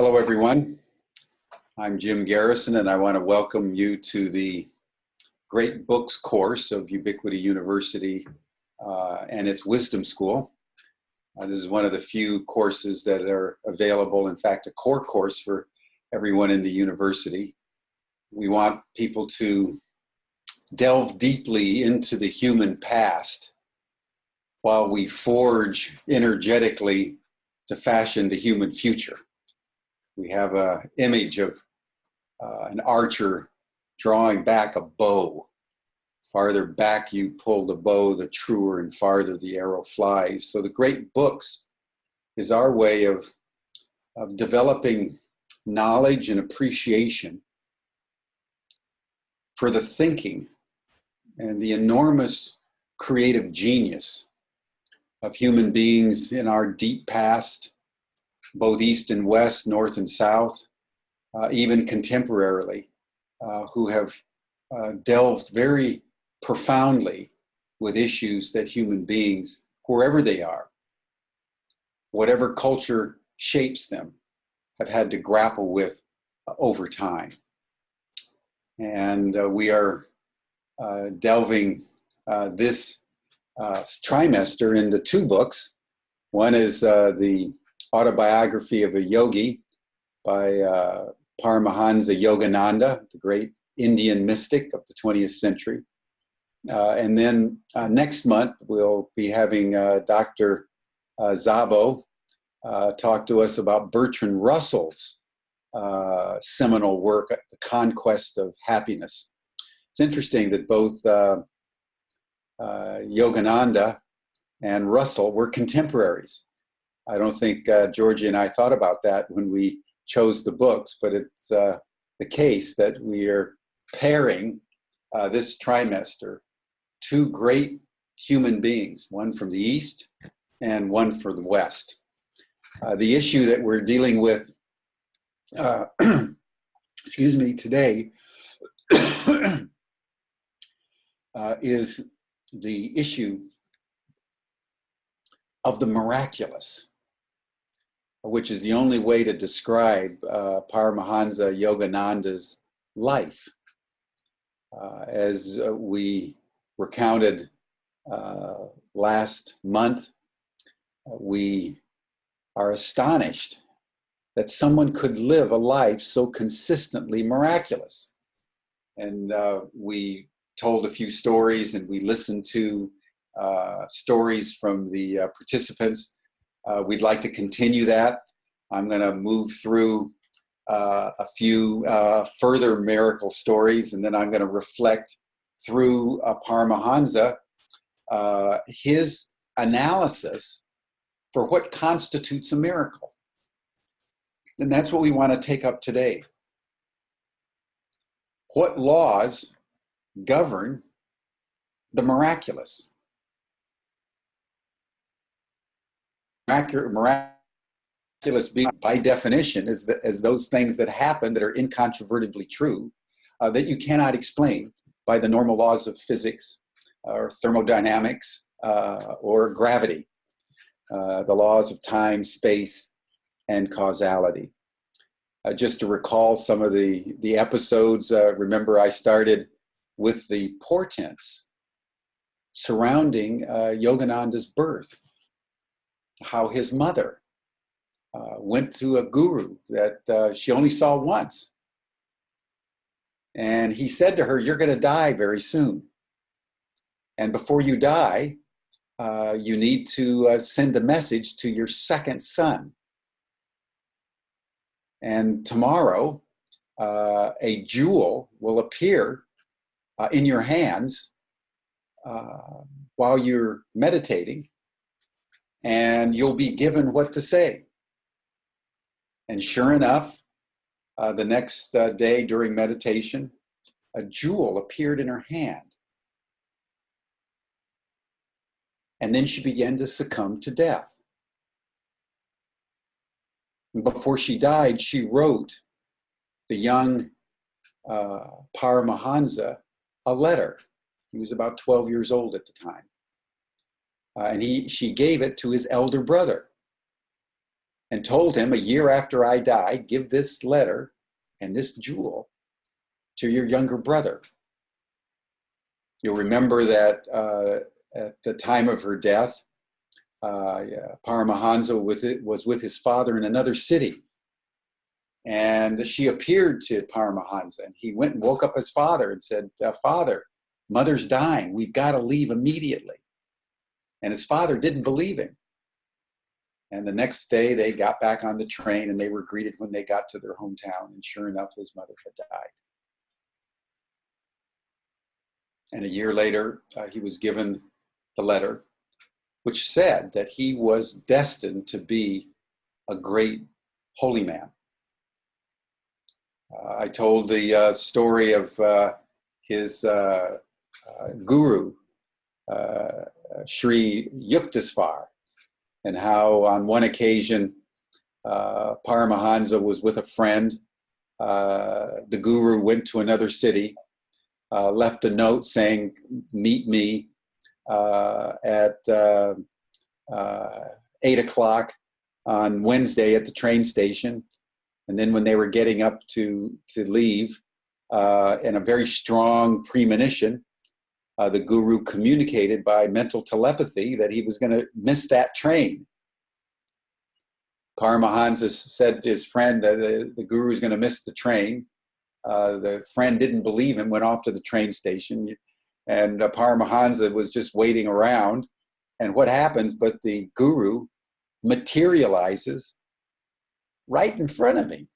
Hello, everyone. I'm Jim Garrison, and I want to welcome you to the Great Books course of Ubiquity University and its Wisdom School. This is one of the few courses that are available, in fact, a core course for everyone in the university. We want people to delve deeply into the human past while we forge energetically to fashion the human future. We have an image of an archer drawing back a bow. Farther back you pull the bow, the truer and farther the arrow flies. So the great books is our way of developing knowledge and appreciation for the thinking and the enormous creative genius of human beings in our deep past, both East and West, North and South, even contemporarily, who have delved very profoundly with issues that human beings, wherever they are, whatever culture shapes them, have had to grapple with over time. And we are delving this trimester into two books. One is the Autobiography of a Yogi by Paramahansa Yogananda, the great Indian mystic of the 20th century. And then next month, we'll be having Dr. Szabo talk to us about Bertrand Russell's seminal work, The Conquest of Happiness. It's interesting that both Yogananda and Russell were contemporaries. I don't think Georgie and I thought about that when we chose the books, but it's the case that we are pairing this trimester two great human beings, one from the East and one from the West. The issue that we're dealing with, today is the issue of the miraculous, which is the only way to describe Paramahansa Yogananda's life. As we recounted last month, we are astonished that someone could live a life so consistently miraculous. And we told a few stories, and we listened to stories from the participants. We'd like to continue that. I'm going to move through a few further miracle stories, and then I'm going to reflect through Paramahansa, his analysis for what constitutes a miracle. And that's what we want to take up today. What laws govern the miraculous? Miraculous being, by definition, is as those things that happen that are incontrovertibly true, that you cannot explain by the normal laws of physics or thermodynamics or gravity, the laws of time, space, and causality. Just to recall some of the episodes, remember I started with the portents surrounding Yogananda's birth. How his mother went to a guru that she only saw once. And he said to her, "You're going to die very soon. And before you die, you need to send a message to your second son. And tomorrow, a jewel will appear in your hands while you're meditating, and you'll be given what to say." And sure enough, the next day during meditation, a jewel appeared in her hand. And then she began to succumb to death. And before she died, she wrote the young Paramahansa a letter. He was about 12 years old at the time. And she gave it to his elder brother. and told him, a year after I die, give this letter and this jewel to your younger brother. You'll remember that at the time of her death, Paramahansa was with his father in another city. And she appeared to Paramahansa, and he went and woke up his father and said, Father, mother's dying. We've got to leave immediately. And his father didn't believe him. And the next day they got back on the train and they were greeted when they got to their hometown. And sure enough, his mother had died. And a year later, he was given the letter, which said that he was destined to be a great holy man. I told the story of his guru, Sri Yuktasvar, and how on one occasion Paramahansa was with a friend. The guru went to another city, left a note saying, meet me at 8 o'clock on Wednesday at the train station. And then when they were getting up to leave, in a very strong premonition, the guru communicated by mental telepathy that he was going to miss that train. Paramahansa said to his friend, the guru is going to miss the train. The friend didn't believe him, went off to the train station, and Paramahansa was just waiting around. And what happens? But the guru materializes right in front of me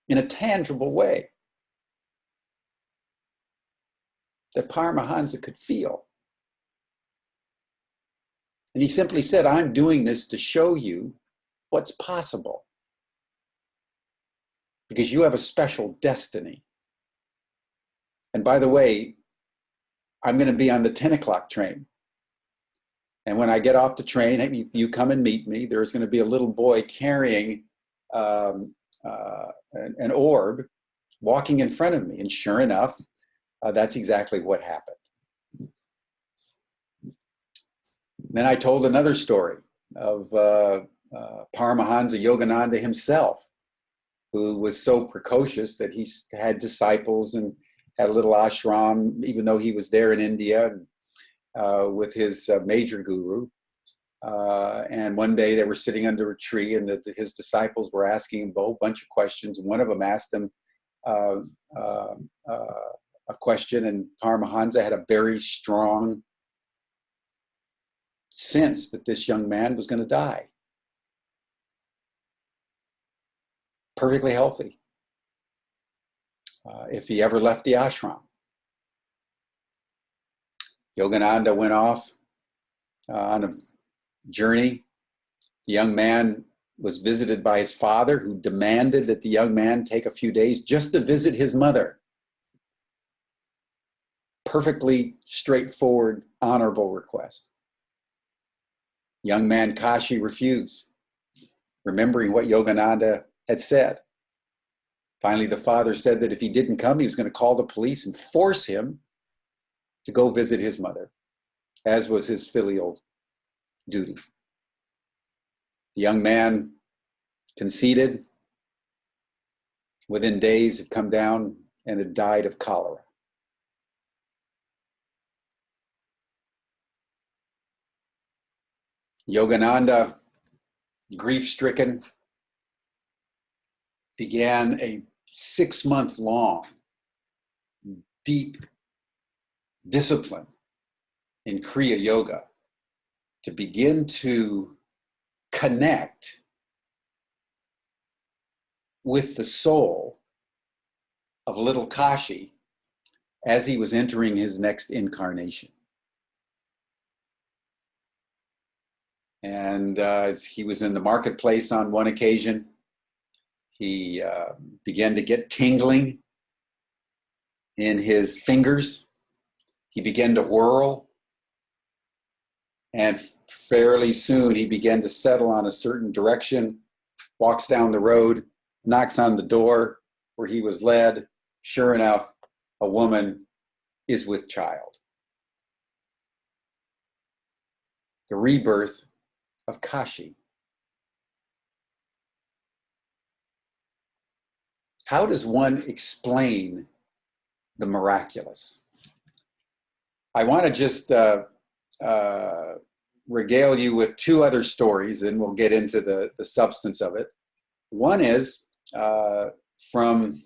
in a tangible way that Paramahansa could feel. And he simply said, I'm doing this to show you what's possible, because you have a special destiny. And by the way, I'm going to be on the 10 o'clock train. And when I get off the train, you come and meet me. There's going to be a little boy carrying an orb walking in front of me. And sure enough, that's exactly what happened. Then I told another story of Paramahansa Yogananda himself, who was so precocious that he had disciples and had a little ashram, even though he was there in India with his major guru. And one day they were sitting under a tree, and his disciples were asking him a whole bunch of questions. And one of them asked him a question, and Paramahansa had a very strong sense that this young man was going to die. Perfectly healthy. If he ever left the ashram. Yogananda went off on a journey. The young man was visited by his father, who demanded that the young man take a few days just to visit his mother. Perfectly straightforward, honorable request. Young man Kashi refused, remembering what Yogananda had said. Finally, the father said that if he didn't come, he was going to call the police and force him to go visit his mother, as was his filial duty. The young man conceded. Within days, had come down and had died of cholera. Yogananda, grief-stricken, began a 6-month-long deep discipline in Kriya Yoga to begin to connect with the soul of little Kashi as he was entering his next incarnation. And as he was in the marketplace on one occasion, he began to get tingling in his fingers. He began to whirl. And fairly soon he began to settle on a certain direction, walks down the road, knocks on the door where he was led. Sure enough, a woman is with child. The rebirth of Kashi. How does one explain the miraculous? I want to just regale you with two other stories, then we'll get into the substance of it. One is from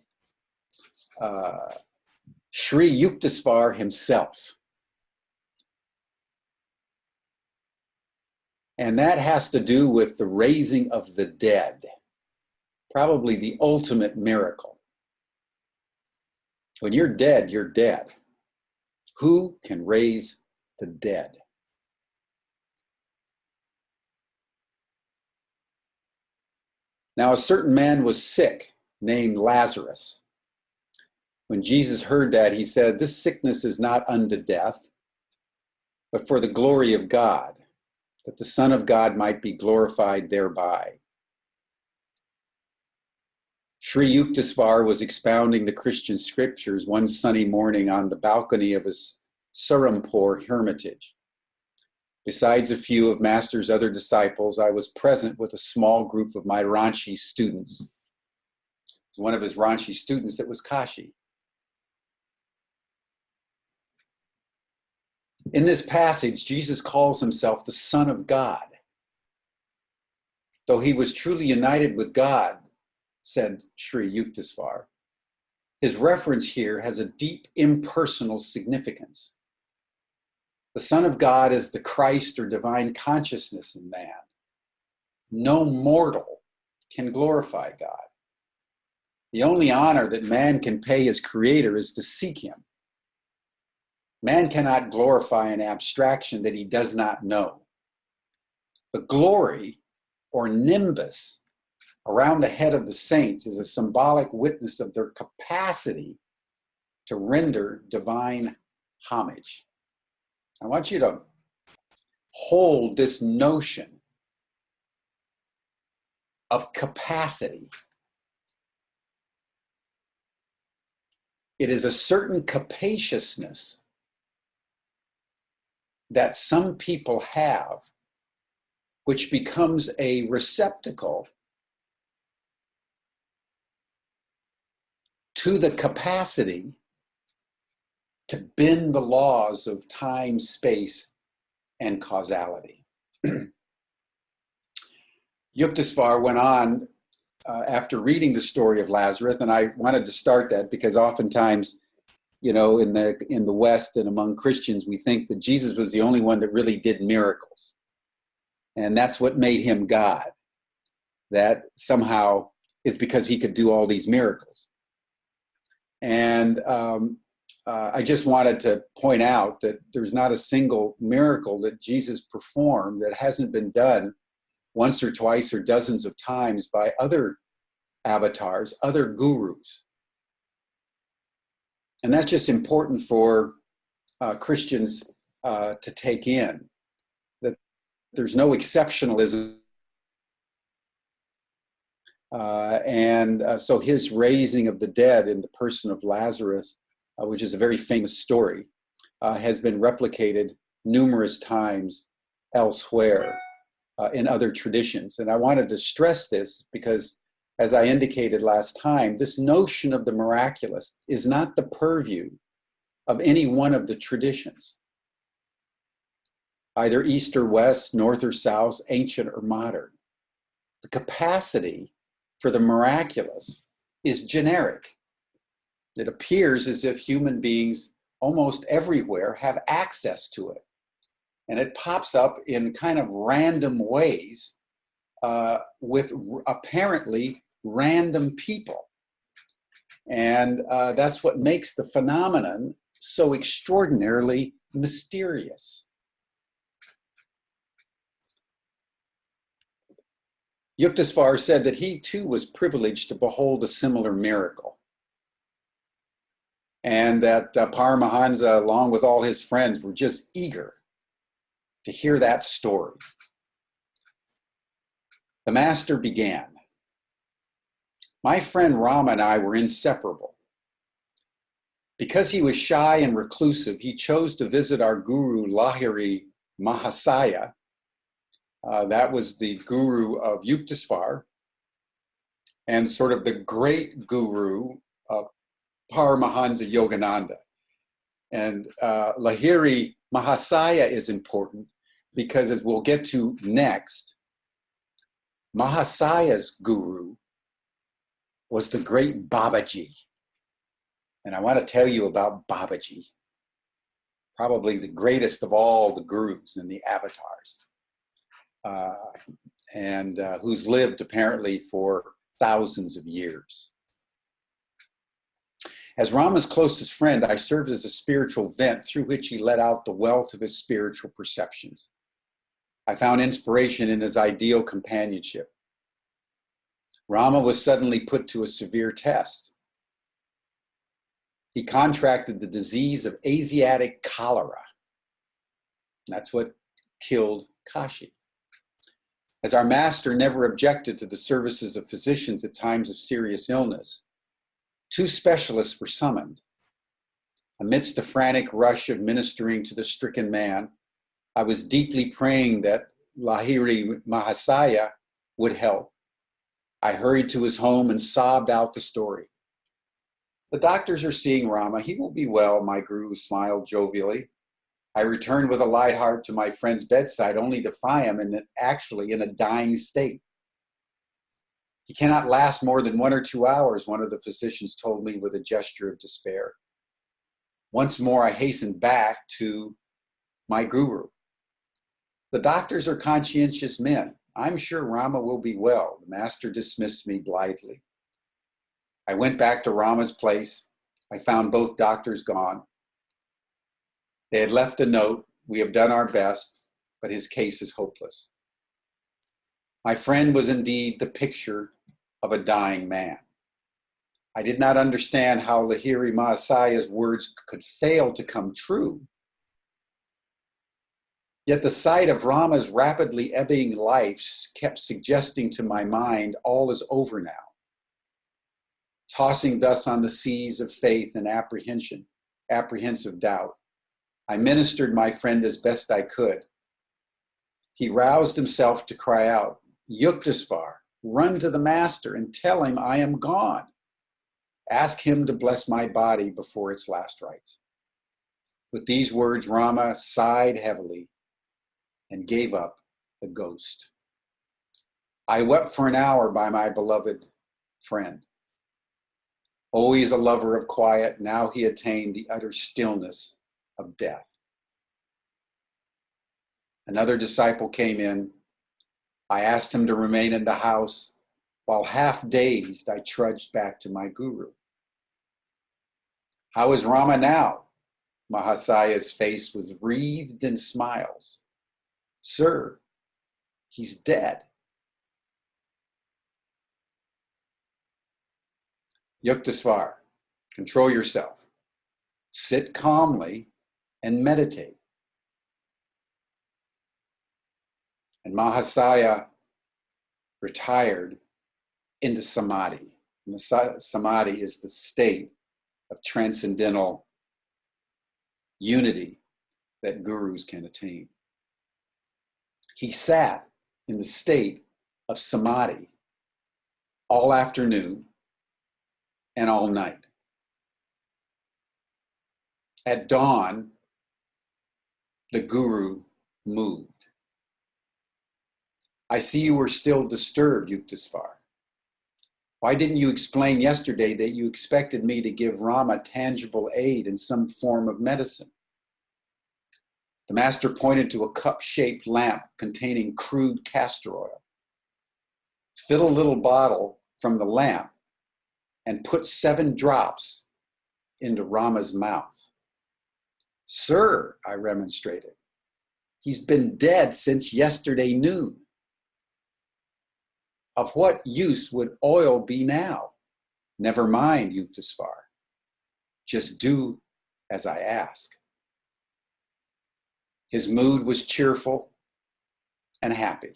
Sri Yuktasvar himself. And that has to do with the raising of the dead, probably the ultimate miracle. When you're dead, you're dead. Who can raise the dead? Now, a certain man was sick, named Lazarus. When Jesus heard that, he said, "This sickness is not unto death, but for the glory of God, that the Son of God might be glorified thereby." Sri Yuktasvar was expounding the Christian scriptures one sunny morning on the balcony of his Sarampur hermitage. Besides a few of Master's other disciples, I was present with a small group of my Ranchi students. One of his Ranchi students that was Kashi. In this passage, Jesus calls himself the Son of God. Though he was truly united with God, said Sri Yuktasvar, his reference here has a deep impersonal significance. The Son of God is the Christ or divine consciousness in man. No mortal can glorify God. The only honor that man can pay his Creator is to seek him. Man cannot glorify an abstraction that he does not know. The glory or nimbus around the head of the saints is a symbolic witness of their capacity to render divine homage. I want you to hold this notion of capacity. It is a certain capaciousness that some people have, which becomes a receptacle to the capacity to bend the laws of time, space, and causality. Yuktasvar went on after reading the story of Lazarus, and I wanted to start that because oftentimes, you know, in the West and among Christians, we think that Jesus was the only one that really did miracles. And that's what made him God. That somehow is because he could do all these miracles. And I just wanted to point out that there's not a single miracle that Jesus performed that hasn't been done once or twice or dozens of times by other avatars, other gurus. And that's just important for Christians to take in, that there's no exceptionalism. So his raising of the dead in the person of Lazarus, which is a very famous story, has been replicated numerous times elsewhere in other traditions. And I wanted to stress this because, as I indicated last time, this notion of the miraculous is not the purview of any one of the traditions, either East or West, North or South, ancient or modern. The capacity for the miraculous is generic. It appears as if human beings almost everywhere have access to it. And it pops up in kind of random ways with apparently random people. And that's what makes the phenomenon so extraordinarily mysterious. Yuktasvar said that he too was privileged to behold a similar miracle. And that Paramahansa, along with all his friends, were just eager to hear that story. The master began. My friend Rama and I were inseparable. Because he was shy and reclusive, he chose to visit our guru Lahiri Mahasaya That was the guru of Yuktasvar and sort of the great guru of Paramahansa Yogananda. And Lahiri Mahasaya is important because, as we'll get to next, Mahasaya's guru was the great Babaji. And I want to tell you about Babaji, probably the greatest of all the gurus and the avatars, and who's lived apparently for thousands of years. As Rama's closest friend, I served as a spiritual vent through which he let out the wealth of his spiritual perceptions. I found inspiration in his ideal companionship. Rama was suddenly put to a severe test. He contracted the disease of Asiatic cholera. That's what killed Kashi. As our master never objected to the services of physicians at times of serious illness, 2 specialists were summoned. Amidst the frantic rush of ministering to the stricken man, I was deeply praying that Lahiri Mahasaya would help. I hurried to his home and sobbed out the story. The doctors are seeing Rama. He will be well, my guru smiled jovially. I returned with a light heart to my friend's bedside, only to find him actually in a dying state. He cannot last more than 1 or 2 hours, one of the physicians told me with a gesture of despair. Once more, I hastened back to my guru. The doctors are conscientious men. I'm sure Rama will be well. The master dismissed me blithely. I went back to Rama's place. I found both doctors gone. They had left a note. We have done our best, but his case is hopeless. My friend was indeed the picture of a dying man. I did not understand how Lahiri Mahasaya's words could fail to come true. Yet the sight of Rama's rapidly ebbing life kept suggesting to my mind, all is over now. Tossing thus on the seas of faith and apprehensive doubt, I ministered my friend as best I could. He roused himself to cry out, Yuktasvar, run to the master and tell him I am gone. Ask him to bless my body before its last rites. With these words, Rama sighed heavily and gave up the ghost. I wept for an hour by my beloved friend. Always a lover of quiet, now he attained the utter stillness of death. Another disciple came in. I asked him to remain in the house. While half dazed, I trudged back to my guru. How is Rama now? Mahasaya's face was wreathed in smiles. Sir, he's dead. Yuktasvar, control yourself. Sit calmly and meditate. And Mahasaya retired into samadhi. Samadhi is the state of transcendental unity that gurus can attain. He sat in the state of samadhi all afternoon and all night. At dawn, the guru moved. I see you were still disturbed, Yuktasvar. Why didn't you explain yesterday that you expected me to give Rama tangible aid in some form of medicine? The master pointed to a cup-shaped lamp containing crude castor oil. Fill a little bottle from the lamp and put 7 drops into Rama's mouth. Sir, I remonstrated, he's been dead since yesterday noon. Of what use would oil be now? Never mind, Yuktasvar. Just do as I ask. His mood was cheerful and happy,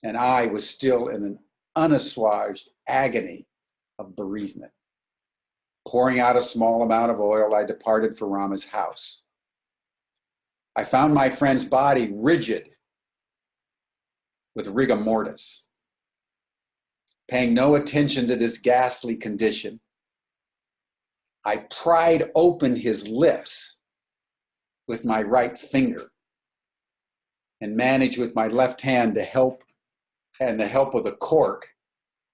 and I was still in an unassuaged agony of bereavement. Pouring out a small amount of oil, I departed for Rama's house. I found my friend's body rigid with rigor mortis. Paying no attention to this ghastly condition, I pried open his lips with my right finger and managed with my left hand to help, and the help of the cork,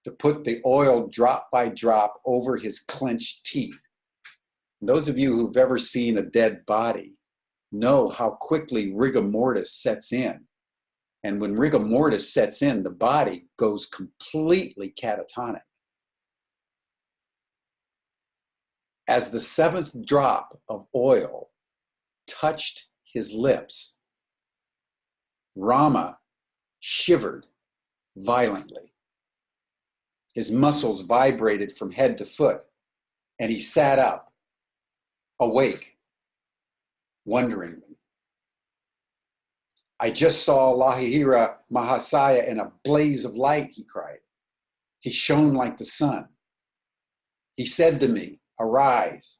to put the oil drop by drop over his clenched teeth. And those of you who've ever seen a dead body know how quickly rigor mortis sets in. And when rigor mortis sets in, the body goes completely catatonic. As the seventh drop of oil touched his lips, Rama shivered violently. His muscles vibrated from head to foot, and he sat up, awake, wonderingly. I just saw Lahihira Mahasaya in a blaze of light, he cried. He shone like the sun. He said to me, arise,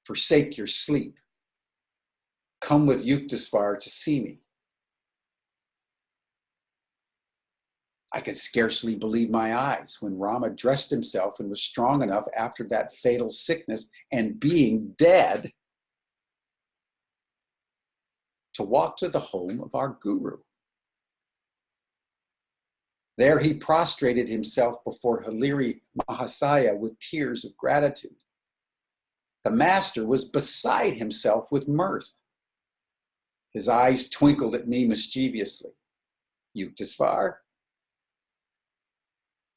forsake your sleep. Come with Yuktasvar to see me. I could scarcely believe my eyes when Rama dressed himself and was strong enough after that fatal sickness and being dead to walk to the home of our guru. There he prostrated himself before Haliri Mahasaya with tears of gratitude. The master was beside himself with mirth. His eyes twinkled at me mischievously. Yuktasvar,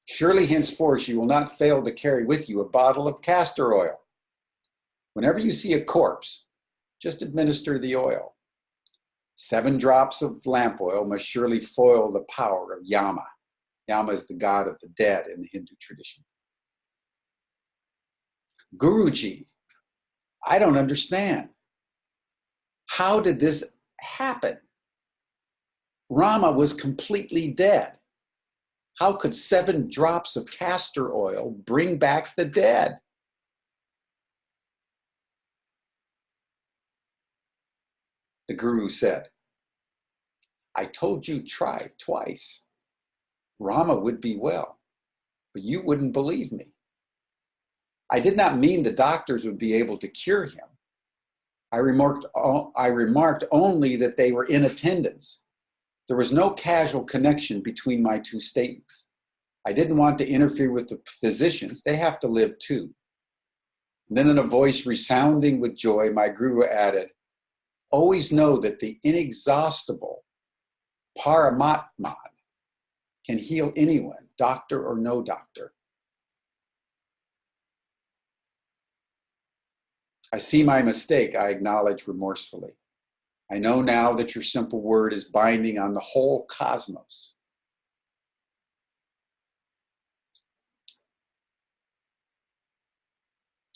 surely henceforth you will not fail to carry with you a bottle of castor oil. Whenever you see a corpse, just administer the oil. 7 drops of lamp oil must surely foil the power of Yama. Yama is the god of the dead in the Hindu tradition. Guruji, I don't understand. How did this happen? Rama was completely dead. How could 7 drops of castor oil bring back the dead? The guru said, I told you try twice. Rama would be well, but you wouldn't believe me. I did not mean the doctors would be able to cure him. I remarked only that they were in attendance. There was no causal connection between my 2 statements. I didn't want to interfere with the physicians. They have to live too. And then in a voice resounding with joy, my guru added, always know that the inexhaustible Paramatman can heal anyone, doctor or no doctor. I see my mistake, I acknowledge remorsefully. I know now that your simple word is binding on the whole cosmos.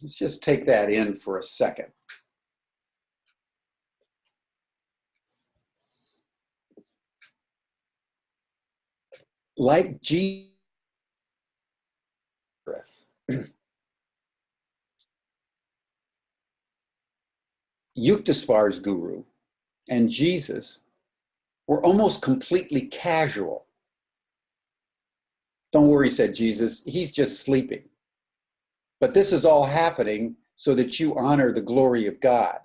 Let's just take that in for a second. Like Jesus, Yuktasvar's guru and Jesus were almost completely casual. Don't worry, said Jesus, he's just sleeping. But this is all happening so that you honor the glory of God.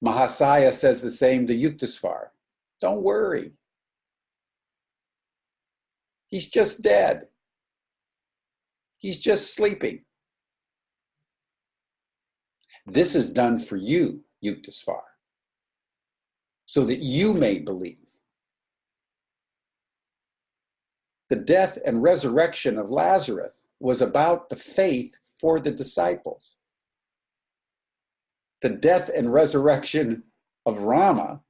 Mahasaya says the same to Yuktasvar. Don't worry. He's just dead. He's just sleeping. This is done for you, Yuktasvar, so that you may believe. The death and resurrection of Lazarus was about the faith for the disciples. The death and resurrection of Rama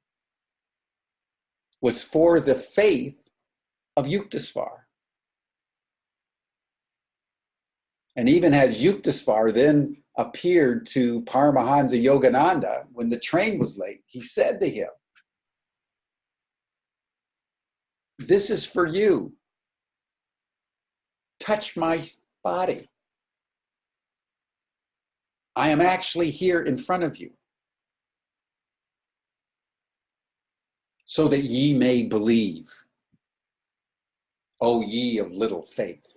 was for the faith of Yuktasvar. And even as Yuktasvar then appeared to Paramahansa Yogananda when the train was late, he said to him, this is for you. Touch my body. I am actually here in front of you. so that ye may believe. O ye of little faith.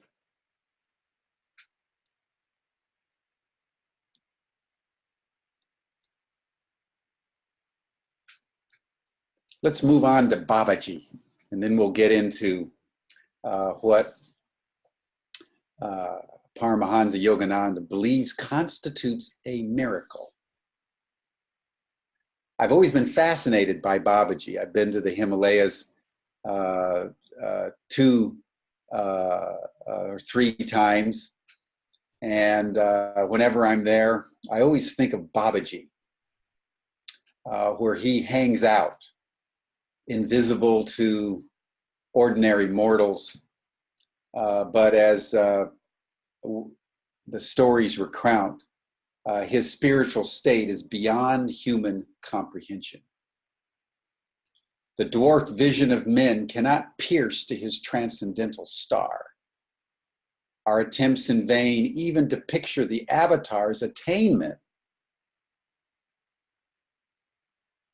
Let's move on to Babaji, and then we'll get into what Paramahansa Yogananda believes constitutes a miracle. I've always been fascinated by Babaji. I've been to the Himalayas 2 or 3 times, and whenever I'm there, I always think of Babaji, where he hangs out, invisible to ordinary mortals, but as the stories recount, his spiritual state is beyond human comprehension. The dwarfed vision of men cannot pierce to his transcendental star. Our attempts in vain even to picture the avatar's attainment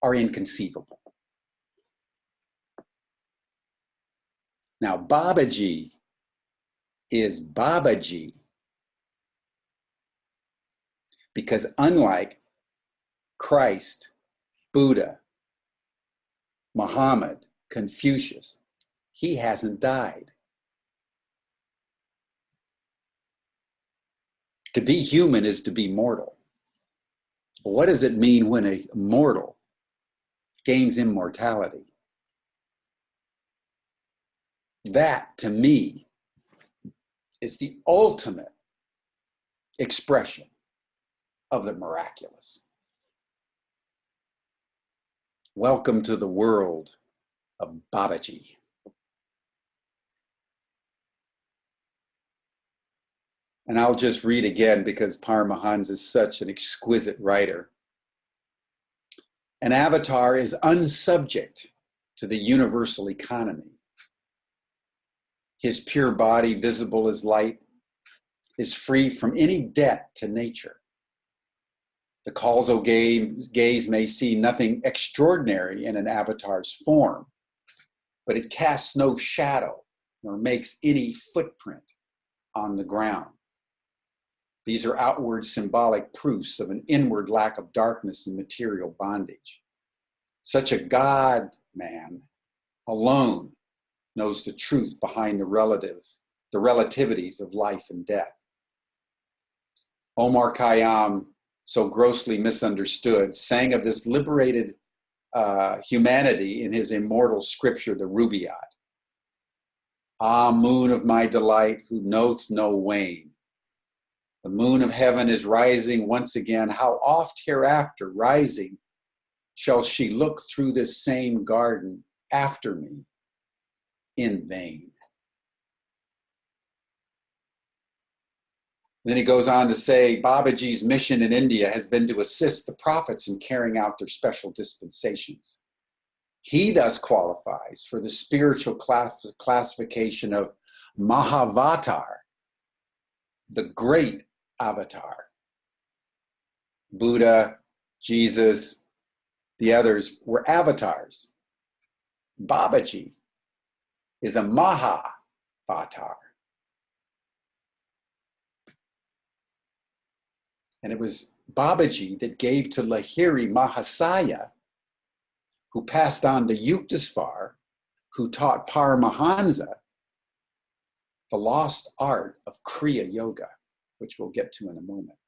are inconceivable. Now, Babaji is Babaji because unlike Christ, Buddha, Muhammad, Confucius, he hasn't died. To be human is to be mortal. What does it mean when a mortal gains immortality? That, to me, is the ultimate expression of the miraculous. Welcome to the world of Babaji. And I'll just read again because Paramahansa is such an exquisite writer. An avatar is unsubject to the universal economy. His pure body, visible as light, is free from any debt to nature. The causal gaze may see nothing extraordinary in an avatar's form, but it casts no shadow nor makes any footprint on the ground. These are outward symbolic proofs of an inward lack of darkness and material bondage. Such a God man alone knows the truth behind the relativities of life and death. Omar Khayyam, so grossly misunderstood, sang of this liberated humanity in his immortal scripture, the Rubaiyat. Ah, moon of my delight, who knowth no wane. The moon of heaven is rising once again. How oft hereafter rising shall she look through this same garden after me in vain. Then he goes on to say, Babaji's mission in India has been to assist the prophets in carrying out their special dispensations. He thus qualifies for the spiritual classification of Mahavatar, the great avatar. Buddha, Jesus, the others were avatars. Babaji is a Mahavatar. And it was Babaji that gave to Lahiri Mahasaya, who passed on to Yuktasvar, who taught Paramahansa the lost art of Kriya Yoga, which we'll get to in a moment.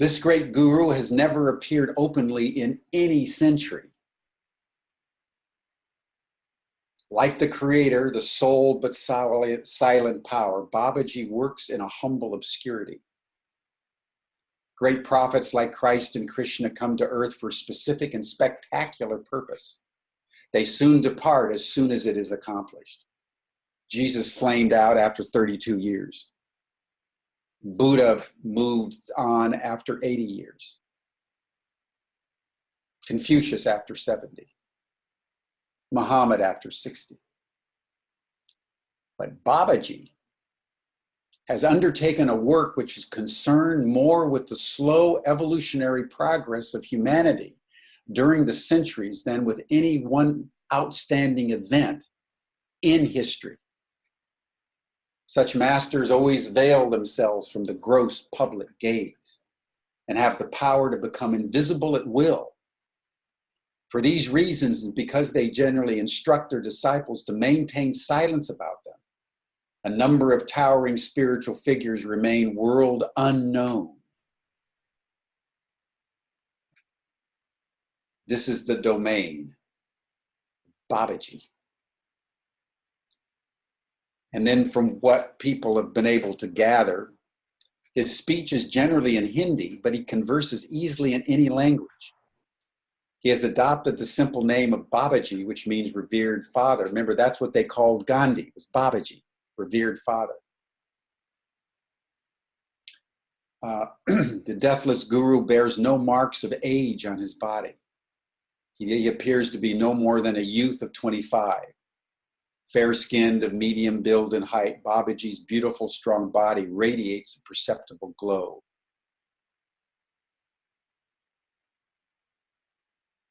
This great guru has never appeared openly in any century. Like the creator, the sole but silent power, Babaji works in a humble obscurity. Great prophets like Christ and Krishna come to earth for a specific and spectacular purpose. They soon depart as soon as it is accomplished. Jesus flamed out after 32 years. Buddha moved on after 80 years. Confucius after 70. Muhammad after 60. But Babaji has undertaken a work which is concerned more with the slow evolutionary progress of humanity during the centuries than with any one outstanding event in history. Such masters always veil themselves from the gross public gaze and have the power to become invisible at will. For these reasons, and because they generally instruct their disciples to maintain silence about them, a number of towering spiritual figures remain world unknown. This is the domain of Babaji. And then from what people have been able to gather, his speech is generally in Hindi, but he converses easily in any language. He has adopted the simple name of Babaji, which means revered father. Remember, that's what they called Gandhi, was Babaji, revered father. The deathless guru bears no marks of age on his body. He appears to be no more than a youth of 25. Fair-skinned, of medium build and height, Babaji's beautiful, strong body radiates a perceptible glow.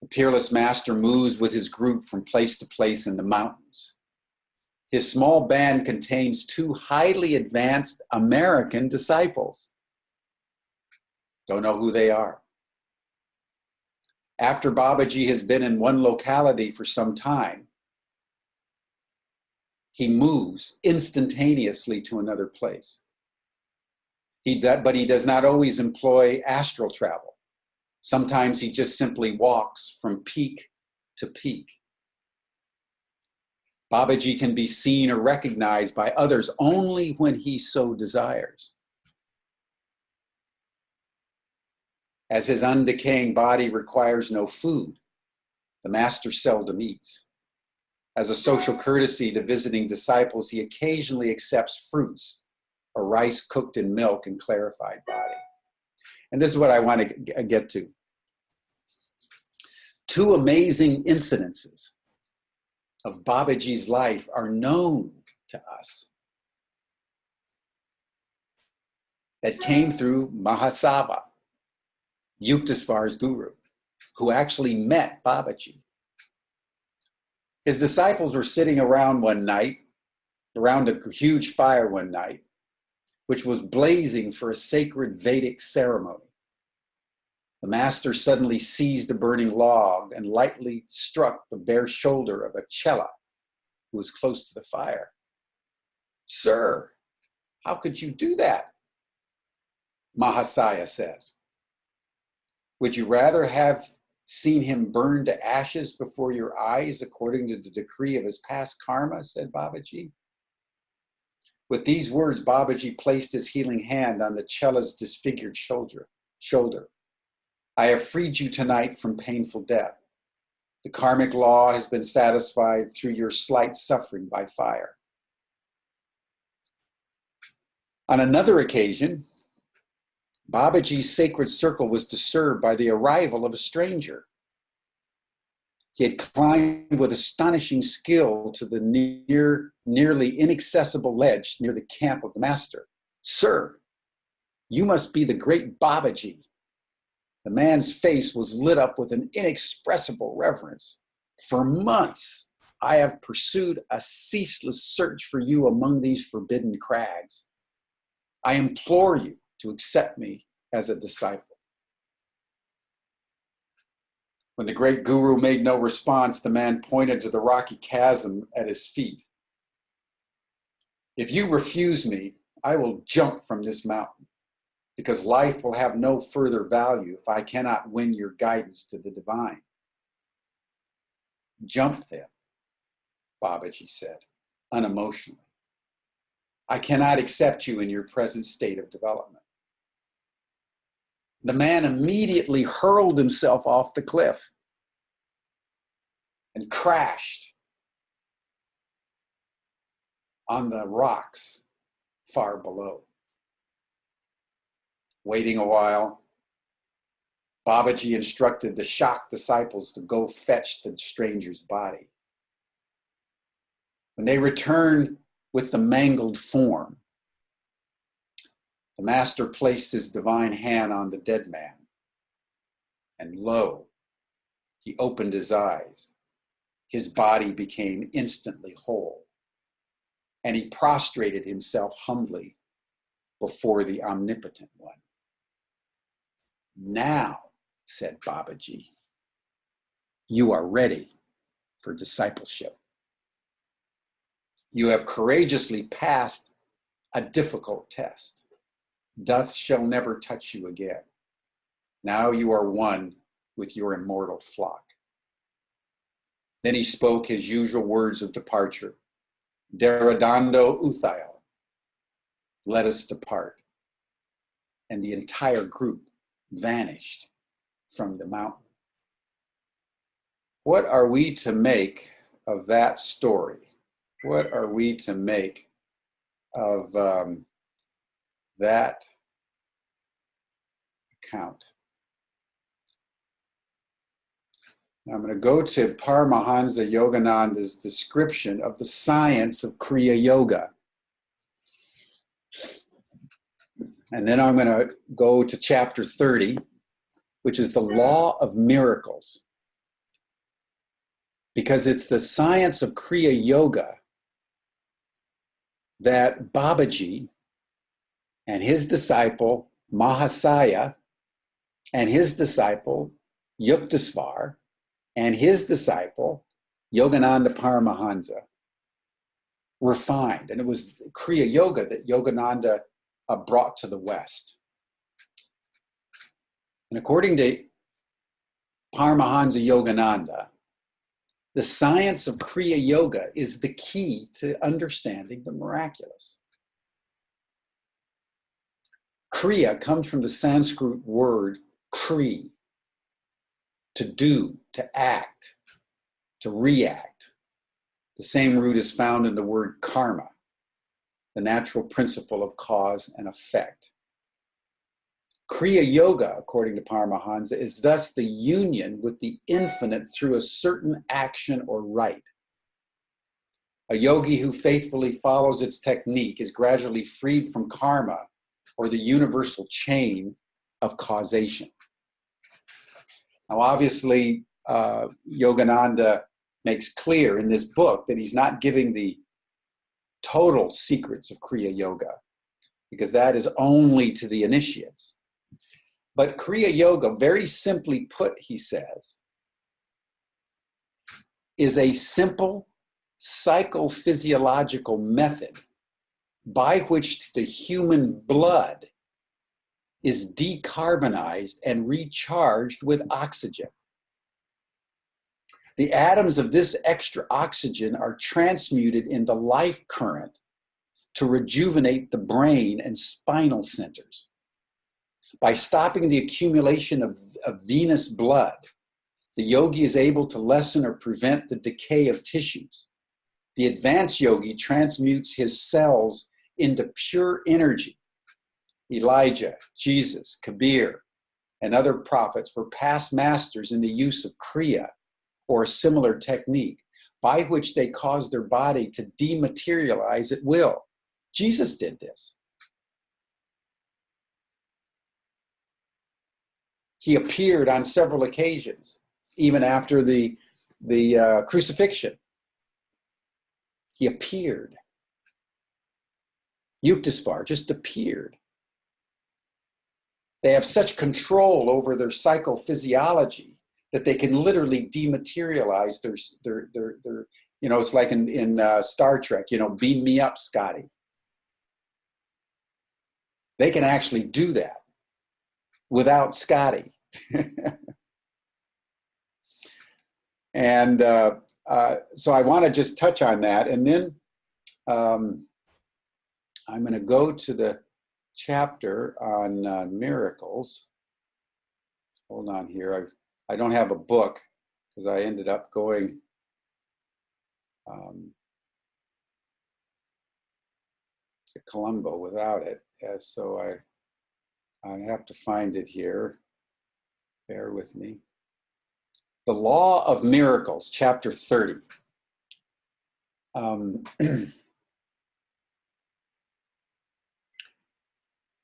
The peerless master moves with his group from place to place in the mountains. His small band contains 2 highly advanced American disciples. Don't know who they are. After Babaji has been in one locality for some time, he moves instantaneously to another place. But he does not always employ astral travel. Sometimes he just simply walks from peak to peak. Babaji can be seen or recognized by others only when he so desires. As his undecaying body requires no food, the master seldom eats. As a social courtesy to visiting disciples, he occasionally accepts fruits or rice cooked in milk and clarified body. And this is what I want to get to. 2 amazing incidences of Babaji's life are known to us that came through Mahasava, Yuktasvar's guru, who actually met Babaji. His disciples were sitting around one night, around a huge fire one night, which was blazing for a sacred Vedic ceremony. The master suddenly seized a burning log and lightly struck the bare shoulder of a chela who was close to the fire. "Sir, how could you do that?" Mahasaya said. "Would you rather have seen him burned to ashes before your eyes according to the decree of his past karma?" said Babaji. With these words, Babaji placed his healing hand on the chela's disfigured shoulder. "I have freed you tonight from painful death. The karmic law has been satisfied through your slight suffering by fire." On another occasion, Babaji's sacred circle was disturbed by the arrival of a stranger. He had climbed with astonishing skill to the nearly inaccessible ledge near the camp of the master. "Sir, you must be the great Babaji." The man's face was lit up with an inexpressible reverence. "For months, I have pursued a ceaseless search for you among these forbidden crags. I implore you to accept me as a disciple." When the great guru made no response, the man pointed to the rocky chasm at his feet. "If you refuse me, I will jump from this mountain, because life will have no further value if I cannot win your guidance to the divine." "Jump then," Babaji said, unemotionally. "I cannot accept you in your present state of development." The man immediately hurled himself off the cliff and crashed on the rocks far below. Waiting a while, Babaji instructed the shocked disciples to go fetch the stranger's body. When they returned with the mangled form, the master placed his divine hand on the dead man, and lo, he opened his eyes. His body became instantly whole, and he prostrated himself humbly before the omnipotent one. Now, said Babaji, you are ready for discipleship. You have courageously passed a difficult test. Death shall never touch you again. Now you are one with your immortal flock. Then he spoke his usual words of departure. Deradando Uthail, let us depart. And the entire group vanished from the mountain. What are we to make of that story? What are we to make of that account? I'm going to go to Paramahansa Yogananda's description of the science of Kriya Yoga. And then I'm going to go to chapter 30, which is the law of miracles. Because it's the science of Kriya Yoga that Babaji and his disciple Mahasaya and his disciple Yuktasvar and his disciple Yogananda Paramahansa refined. And it was Kriya Yoga that Yogananda brought to the West. And according to Paramahansa Yogananda, the science of Kriya Yoga is the key to understanding the miraculous. Kriya comes from the Sanskrit word kri, to do, to act, to react. The same root is found in the word karma, the natural principle of cause and effect. Kriya Yoga, according to Paramahansa, is thus the union with the infinite through a certain action or rite. A yogi who faithfully follows its technique is gradually freed from karma, or the universal chain of causation. Now, obviously, Yogananda makes clear in this book that he's not giving the total secrets of Kriya Yoga, because that is only to the initiates. But Kriya Yoga, very simply put, he says, is a simple psychophysiological method by which the human blood is decarbonized and recharged with oxygen. The atoms of this extra oxygen are transmuted into life current to rejuvenate the brain and spinal centers. By stopping the accumulation of venous blood, the yogi is able to lessen or prevent the decay of tissues. The advanced yogi transmutes his cells into pure energy. Elijah, Jesus, Kabir, and other prophets were past masters in the use of Kriya, or a similar technique, by which they caused their body to dematerialize at will. Jesus did this. He appeared on several occasions, even after the crucifixion. He appeared. Yuktasvar just appeared. They have such control over their psychophysiology that they can literally dematerialize their it's like in Star Trek, beam me up, Scotty. They can actually do that without Scotty. And so I want to just touch on that. And then I'm going to go to the chapter on miracles. Hold on here. I don't have a book because I ended up going to Colombo without it. So I have to find it here. Bear with me. The Law of Miracles, chapter 30.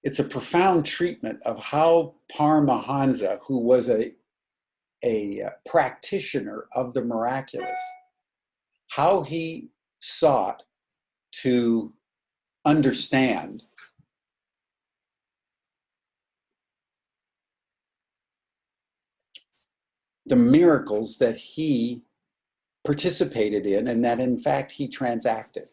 it's a profound treatment of how Paramahansa, who was a practitioner of the miraculous, how he sought to understand the miracles that he participated in and that in fact he transacted.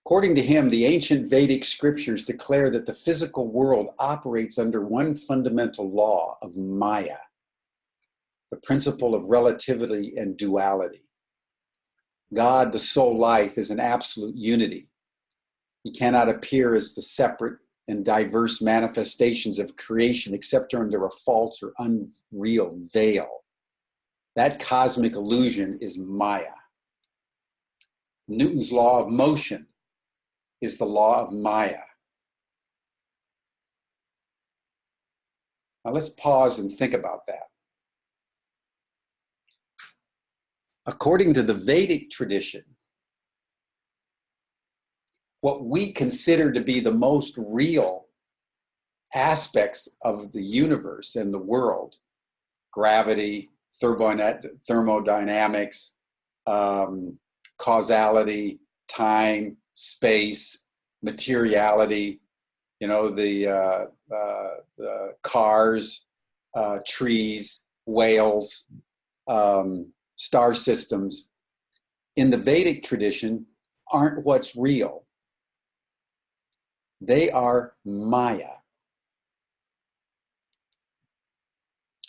According to him, the ancient Vedic scriptures declare that the physical world operates under one fundamental law of Maya, the principle of relativity and duality. God, the soul life, is an absolute unity. He cannot appear as the separate and diverse manifestations of creation except under a false or unreal veil. That cosmic illusion is Maya. Newton's law of motion is the law of Maya. Now let's pause and think about that. According to the Vedic tradition, what we consider to be the most real aspects of the universe and the world, gravity, thermodynamics, causality, time, space, materiality, the cars, trees, whales, star systems, in the Vedic tradition aren't what's real. They are Maya.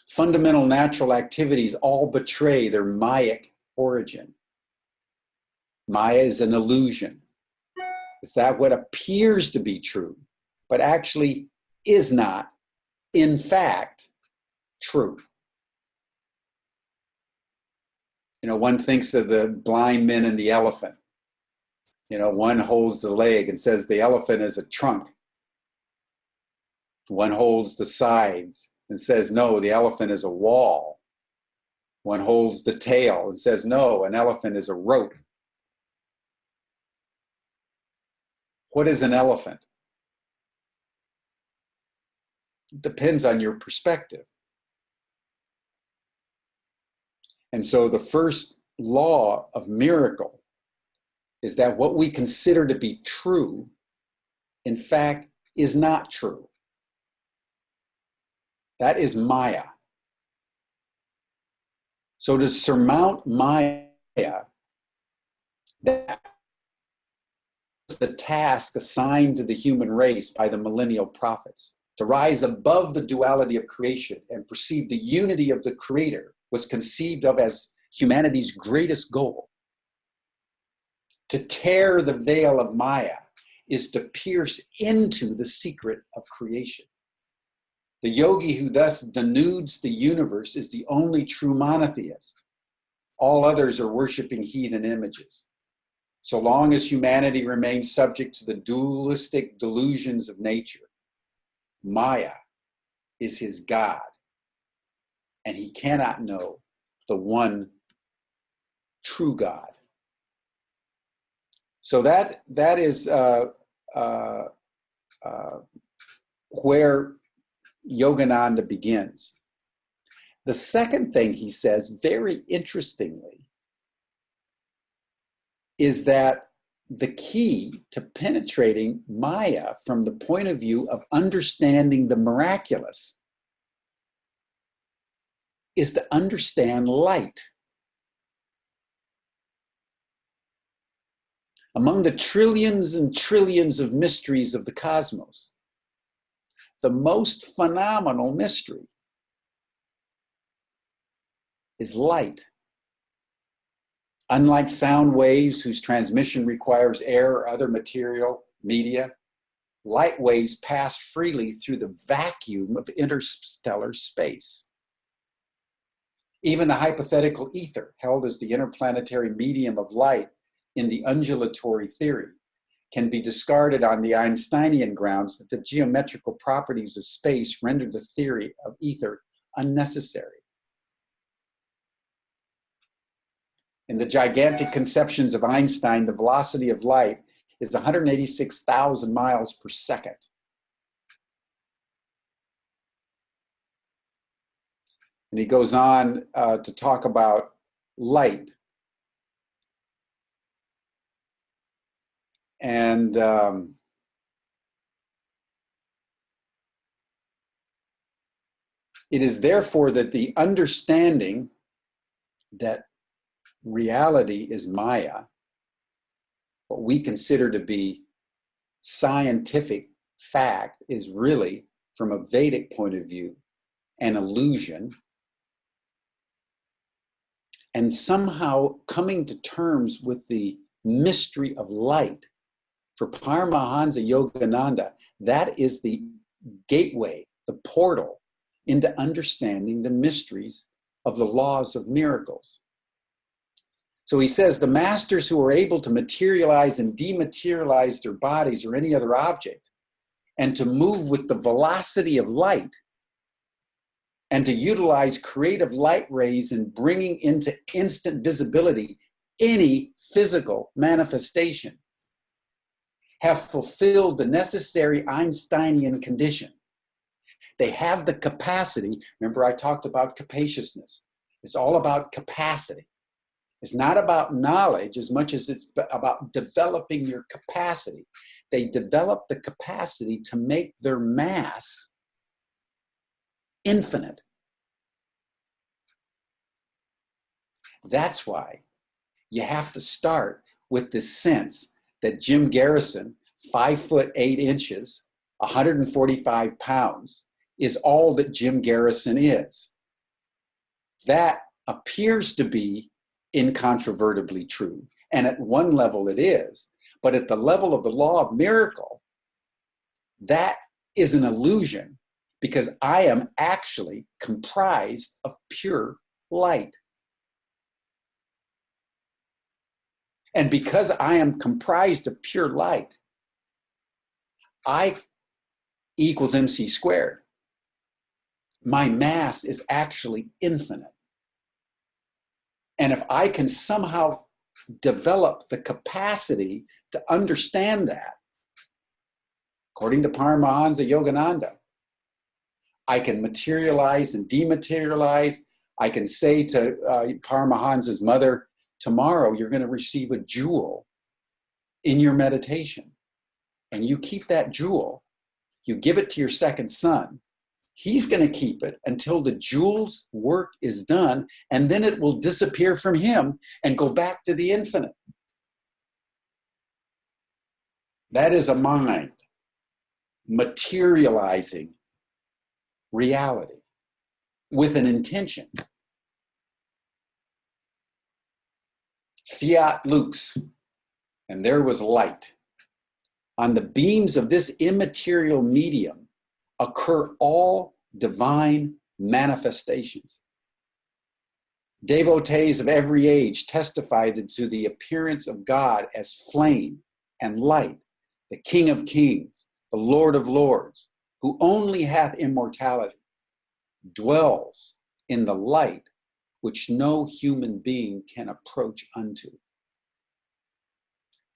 Fundamental natural activities all betray their Mayic origin. Maya is an illusion. Is that what appears to be true, but actually is not, in fact, true? One thinks of the blind men and the elephant. One holds the leg and says the elephant is a trunk. One holds the sides and says, no, the elephant is a wall. One holds the tail and says, no, an elephant is a rope. What is an elephant? It depends on your perspective. And so the first law of miracle is that what we consider to be true, in fact, is not true. That is Maya. So to surmount Maya, that was the task assigned to the human race by the millennial prophets. To rise above the duality of creation and perceive the unity of the Creator was conceived of as humanity's greatest goal. To tear the veil of Maya is to pierce into the secret of creation. The yogi who thus denudes the universe is the only true monotheist. All others are worshiping heathen images. So long as humanity remains subject to the dualistic delusions of nature, Maya is his God, and he cannot know the one true God. So that is where Yogananda begins. The second thing he says, very interestingly, is that the key to penetrating Maya from the point of view of understanding the miraculous is to understand light. Among the trillions and trillions of mysteries of the cosmos, the most phenomenal mystery is light. Unlike sound waves whose transmission requires air or other material media, light waves pass freely through the vacuum of interstellar space. Even the hypothetical ether, held as the interplanetary medium of light in the undulatory theory, can be discarded on the Einsteinian grounds that the geometrical properties of space render the theory of ether unnecessary. In the gigantic conceptions of Einstein, the velocity of light is 186,000 miles per second. And he goes on to talk about light. And it is therefore that the understanding that reality is Maya, what we consider to be scientific fact, is really, from a Vedic point of view, an illusion. And somehow coming to terms with the mystery of light, for Paramahansa Yogananda, that is the gateway, the portal into understanding the mysteries of the laws of miracles. So he says the masters who are able to materialize and dematerialize their bodies or any other object, and to move with the velocity of light, and to utilize creative light rays in bringing into instant visibility any physical manifestation, have fulfilled the necessary Einsteinian condition. They have the capacity. Remember, I talked about capaciousness. It's all about capacity. It's not about knowledge as much as it's about developing your capacity. They develop the capacity to make their mass infinite. That's why you have to start with this sense that Jim Garrison, 5'8", 145 pounds, is all that Jim Garrison is. That appears to be incontrovertibly true. And at one level it is. But at the level of the law of miracle, that is an illusion, because I am actually comprised of pure light. And because I am comprised of pure light, I equals MC squared. My mass is actually infinite. And if I can somehow develop the capacity to understand that, according to Paramahansa Yogananda, I can materialize and dematerialize. I can say to Paramahansa's mother, tomorrow you're going to receive a jewel in your meditation. And you keep that jewel. You give it to your second son. He's going to keep it until the jewel's work is done, and then it will disappear from him and go back to the infinite. That is a mind materializing reality with an intention. Fiat lux, and there was light. On the beams of this immaterial medium occur all divine manifestations. Devotees of every age testify to the appearance of God as flame and light, the King of kings, the Lord of lords, who only hath immortality, dwells in the light which no human being can approach unto.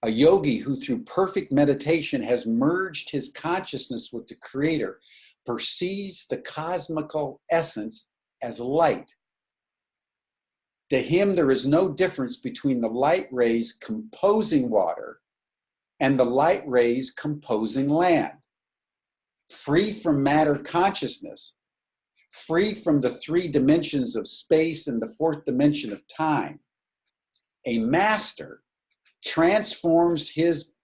A yogi who through perfect meditation has merged his consciousness with the Creator perceives the cosmical essence as light. To him, there is no difference between the light rays composing water and the light rays composing land. Free from matter consciousness, free from the three dimensions of space and the fourth dimension of time, a master transfers his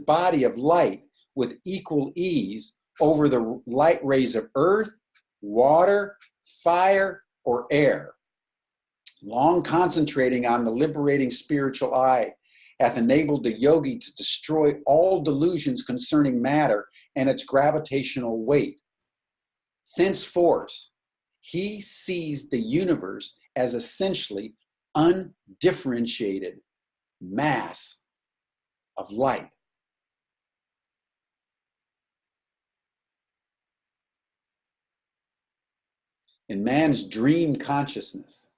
body of light with equal ease over the light rays of earth, water, fire, or air. Long concentrating on the liberating spiritual eye hath enabled the yogi to destroy all delusions concerning matter and its gravitational weight. Thenceforth, he sees the universe as essentially undifferentiated mass of light. In man's dream consciousness,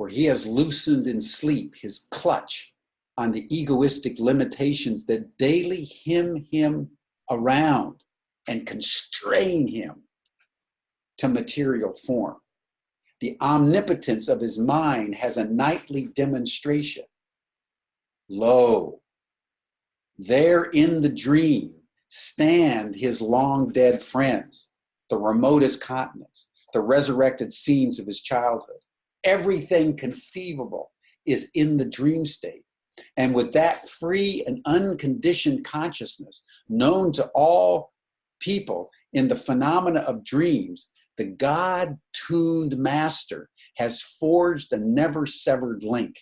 where he has loosened in sleep his clutch on the egoistic limitations that daily hem him around and constrain him to material form. The omnipotence of his mind has a nightly demonstration. Lo, there in the dream stand his long dead friends, the remotest continents, the resurrected scenes of his childhood. Everything conceivable is in the dream state. And with that free and unconditioned consciousness known to all people in the phenomena of dreams, the God-tuned master has forged a never-severed link,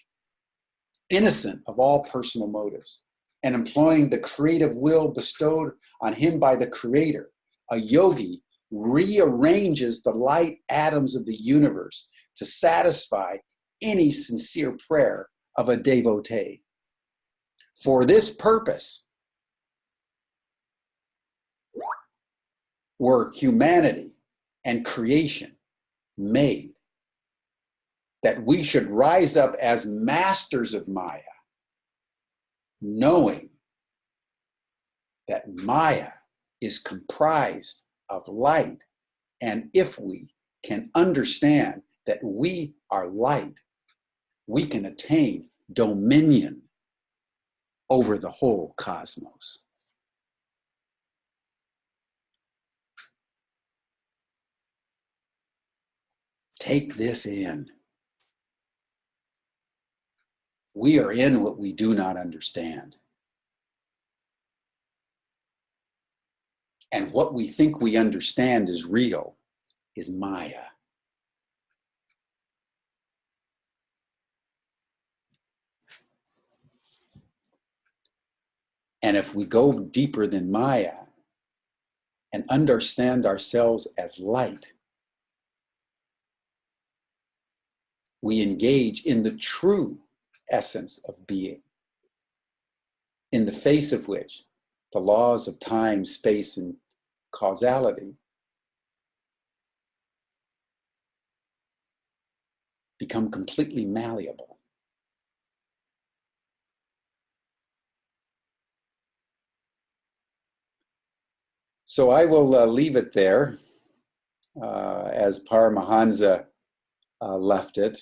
innocent of all personal motives, and employing the creative will bestowed on him by the Creator. A yogi rearranges the light atoms of the universe to satisfy any sincere prayer of a devotee. For this purpose, were humanity and creation made, that we should rise up as masters of Maya, knowing that Maya is comprised of light. And if we can understand that we are light, we can attain dominion over the whole cosmos. Take this in. We are in what we do not understand. And what we think we understand is real is Maya. And if we go deeper than Maya and understand ourselves as light, we engage in the true essence of being, in the face of which the laws of time, space, and causality become completely malleable. So I will leave it there as Paramahansa left it.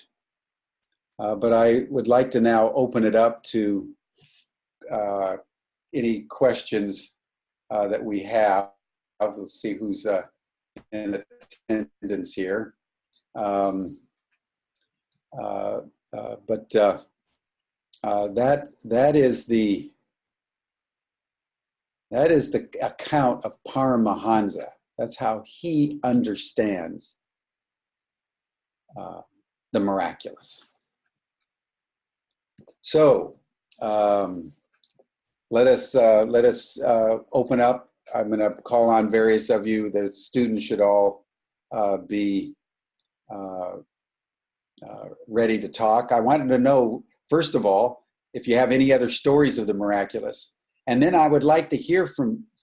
But I would like to now open it up to any questions that we have. Let's see who's in attendance here. That is the account of Paramahansa. That's how he understands the miraculous. So let us open up. I'm going to call on various of you. The students should all be ready to talk. I wanted to know, first of all, if you have any other stories of the miraculous. And then I would like to hear from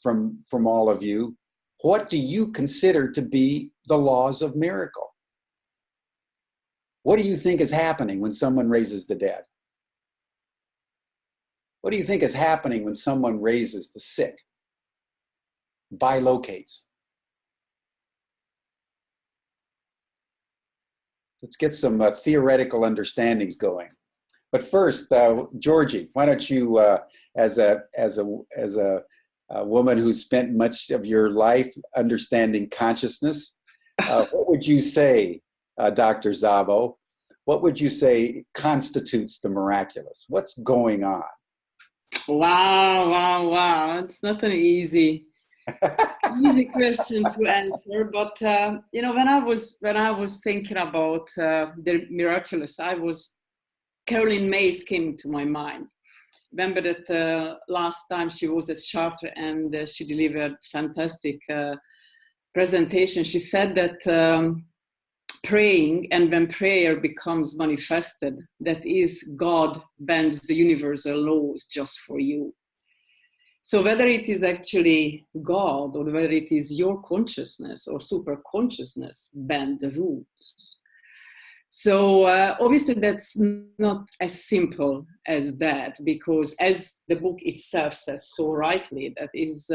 all of you, what do you consider to be the laws of miracle? What do you think is happening when someone raises the dead? What do you think is happening when someone raises the sick, bilocates? Let's get some theoretical understandings going. But first, Georgie, why don't you, as a woman who spent much of your life understanding consciousness, what would you say, Dr. Szabo? What would you say constitutes the miraculous? What's going on? Wow. It's not an easy question to answer, but when I was thinking about the miraculous, Caroline Myss came to my mind. Remember that last time she was at Chartres and she delivered fantastic presentation. She said that praying, and when prayer becomes manifested, that is, God bends the universal laws just for you. So whether it is actually God or whether it is your consciousness or super consciousness bend the rules. So obviously that's not as simple as that, because as the book itself says so rightly, that is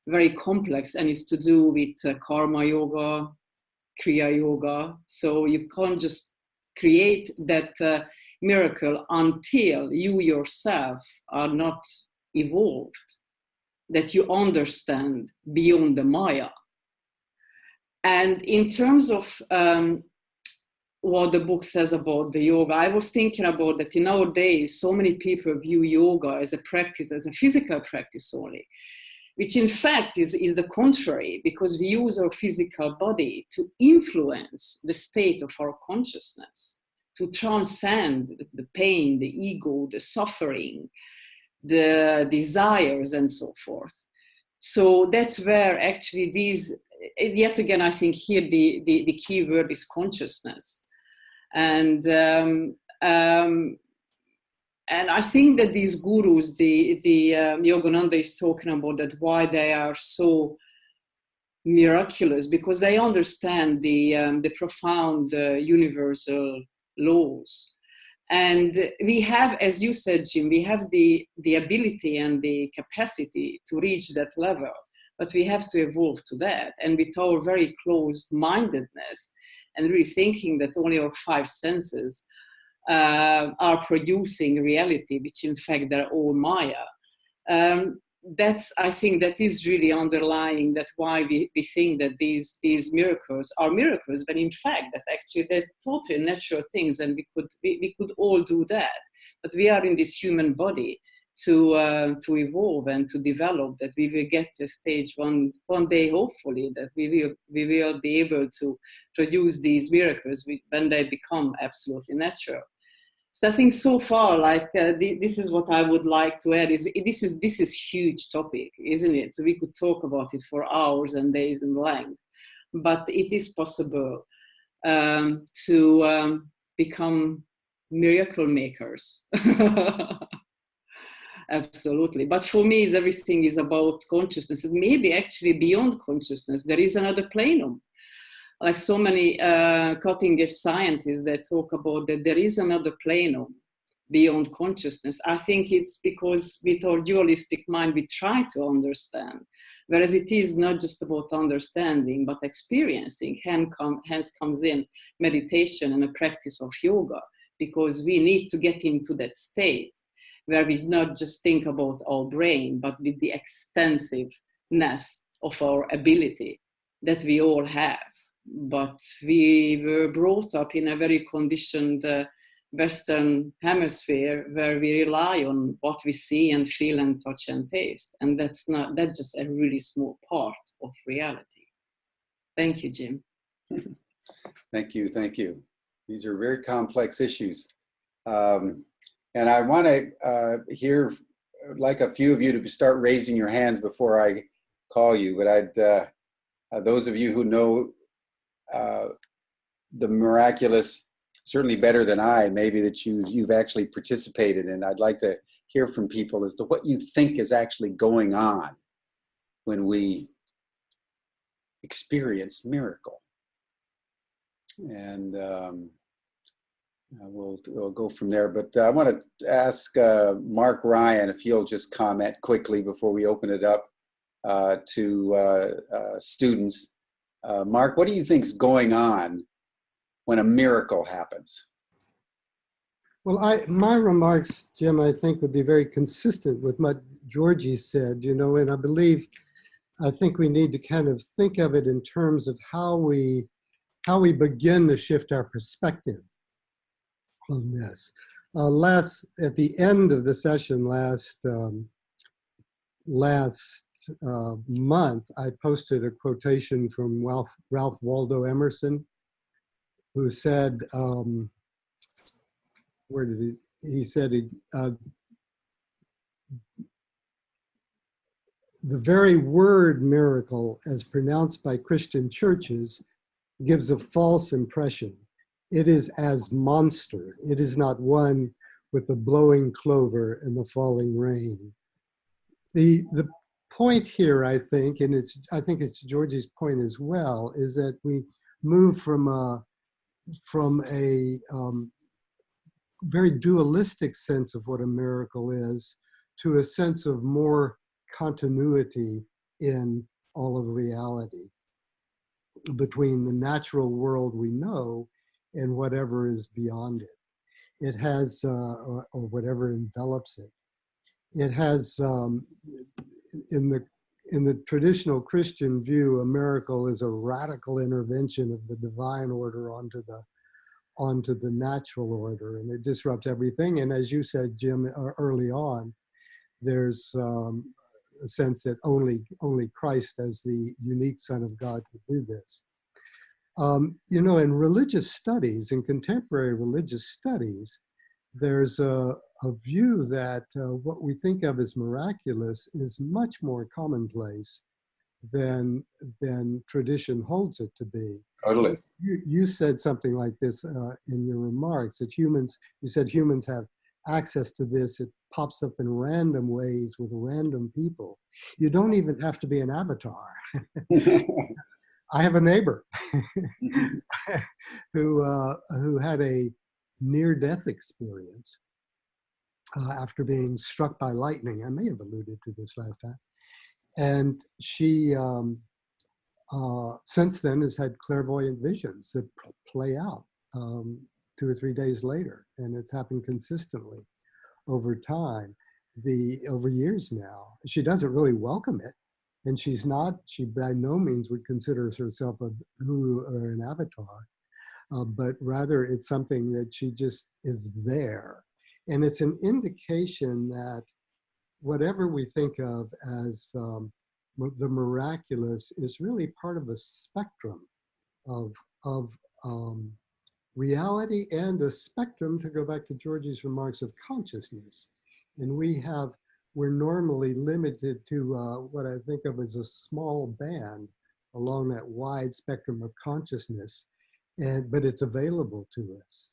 very complex and is to do with karma yoga, Kriya yoga. So you can't just create that miracle until you yourself are not evolved, that you understand beyond the Maya. And in terms of what the book says about the yoga, I was thinking about that in our days, so many people view yoga as a practice, as a physical practice only, which in fact is the contrary, because we use our physical body to influence the state of our consciousness, to transcend the pain, the ego, the suffering, the desires, and so forth. So that's where actually these, yet again, I think here the key word is consciousness. And I think that these gurus, the Yogananda is talking about that, why they are so miraculous, because they understand the profound universal laws. And we have, as you said, Jim, we have the ability and the capacity to reach that level, but we have to evolve to that. And with our very closed-mindedness and really thinking that only our five senses are producing reality, which in fact they're all Maya. I think that is really underlying that why we think that these miracles are miracles, but in fact that actually they're totally natural things, and we could all do that. But we are in this human body to evolve and to develop, that we will get to a stage one day, hopefully, that we will be able to produce these miracles when they become absolutely natural. So I think so far, like this is what I would like to add. This is huge topic, isn't it? So we could talk about it for hours and days in length, but it is possible to become miracle makers. Absolutely. But for me, everything is about consciousness. And maybe actually beyond consciousness, there is another plenum. Like so many cutting-edge scientists that talk about that there is another plenum beyond consciousness. I think it's because with our dualistic mind, we try to understand, whereas it is not just about understanding, but experiencing. Hence comes in meditation and a practice of yoga, because we need to get into that state where we not just think about our brain, but with the extensiveness of our ability that we all have. But we were brought up in a very conditioned Western hemisphere where we rely on what we see and feel and touch and taste. And that's just a really small part of reality. Thank you, Jim. Thank you. These are very complex issues. And I want to hear, like a few of you to start raising your hands before I call you, but those of you who know the miraculous certainly better than I, maybe that you've actually participated in. I'd like to hear from people as to what you think is actually going on when we experience miracle. And we'll go from there. But I want to ask Mark Ryan if he'll just comment quickly before we open it up to students. Mark, what do you think is going on when a miracle happens? Well, my remarks, Jim, I think would be very consistent with what Georgie said, and I think we need to kind of think of it in terms of how we begin to shift our perspective on this. At the end of the session last month, I posted a quotation from Ralph Waldo Emerson, who said, he said, the very word miracle, as pronounced by Christian churches, gives a false impression. It is as monster. It is not one with the blowing clover and the falling rain. The point here, I think, and I think it's Georgie's point as well, is that we move from from a very dualistic sense of what a miracle is to a sense of more continuity in all of reality between the natural world we know and whatever is beyond it. It has, or whatever envelops it. It has, in the traditional Christian view, a miracle is a radical intervention of the divine order onto the natural order, and it disrupts everything. And as you said, Jim, early on, there's a sense that only Christ as the unique Son of God could do this. You know, in religious studies, in contemporary religious studies, there's a view that what we think of as miraculous is much more commonplace than tradition holds it to be. Totally. You said something like this in your remarks, that you said humans have access to this. It pops up in random ways with random people. You don't even have to be an avatar. I have a neighbor who had a near-death experience after being struck by lightning. I may have alluded to this last time. And she, since then, has had clairvoyant visions that play out 2 or 3 days later. And it's happened consistently over time, over years now. She doesn't really welcome it. And she by no means would consider herself a guru or an avatar, but rather it's something that she just is there. And it's an indication that whatever we think of as the miraculous is really part of a spectrum of reality, and a spectrum, to go back to Georgie's remarks, of consciousness. And we're normally limited to what I think of as a small band along that wide spectrum of consciousness, but it's available to us.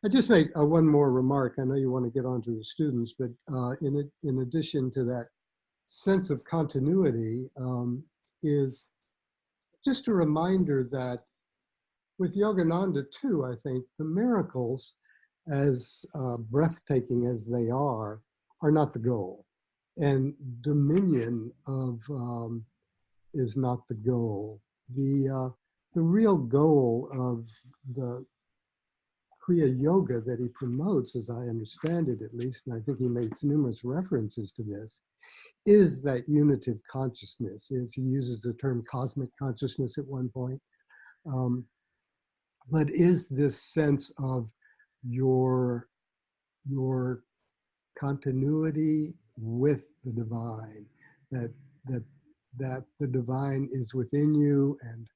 I just make one more remark. I know you want to get on to the students, but in addition to that sense of continuity, is just a reminder that with Yogananda too, I think the miracles, as breathtaking as they are not the goal. And dominion of is not the goal. The real goal of the Kriya Yoga that he promotes, as I understand it at least, and I think he makes numerous references to this, is that unitive consciousness. He uses the term cosmic consciousness at one point, but is this sense of your continuity with the divine, that the divine is within you and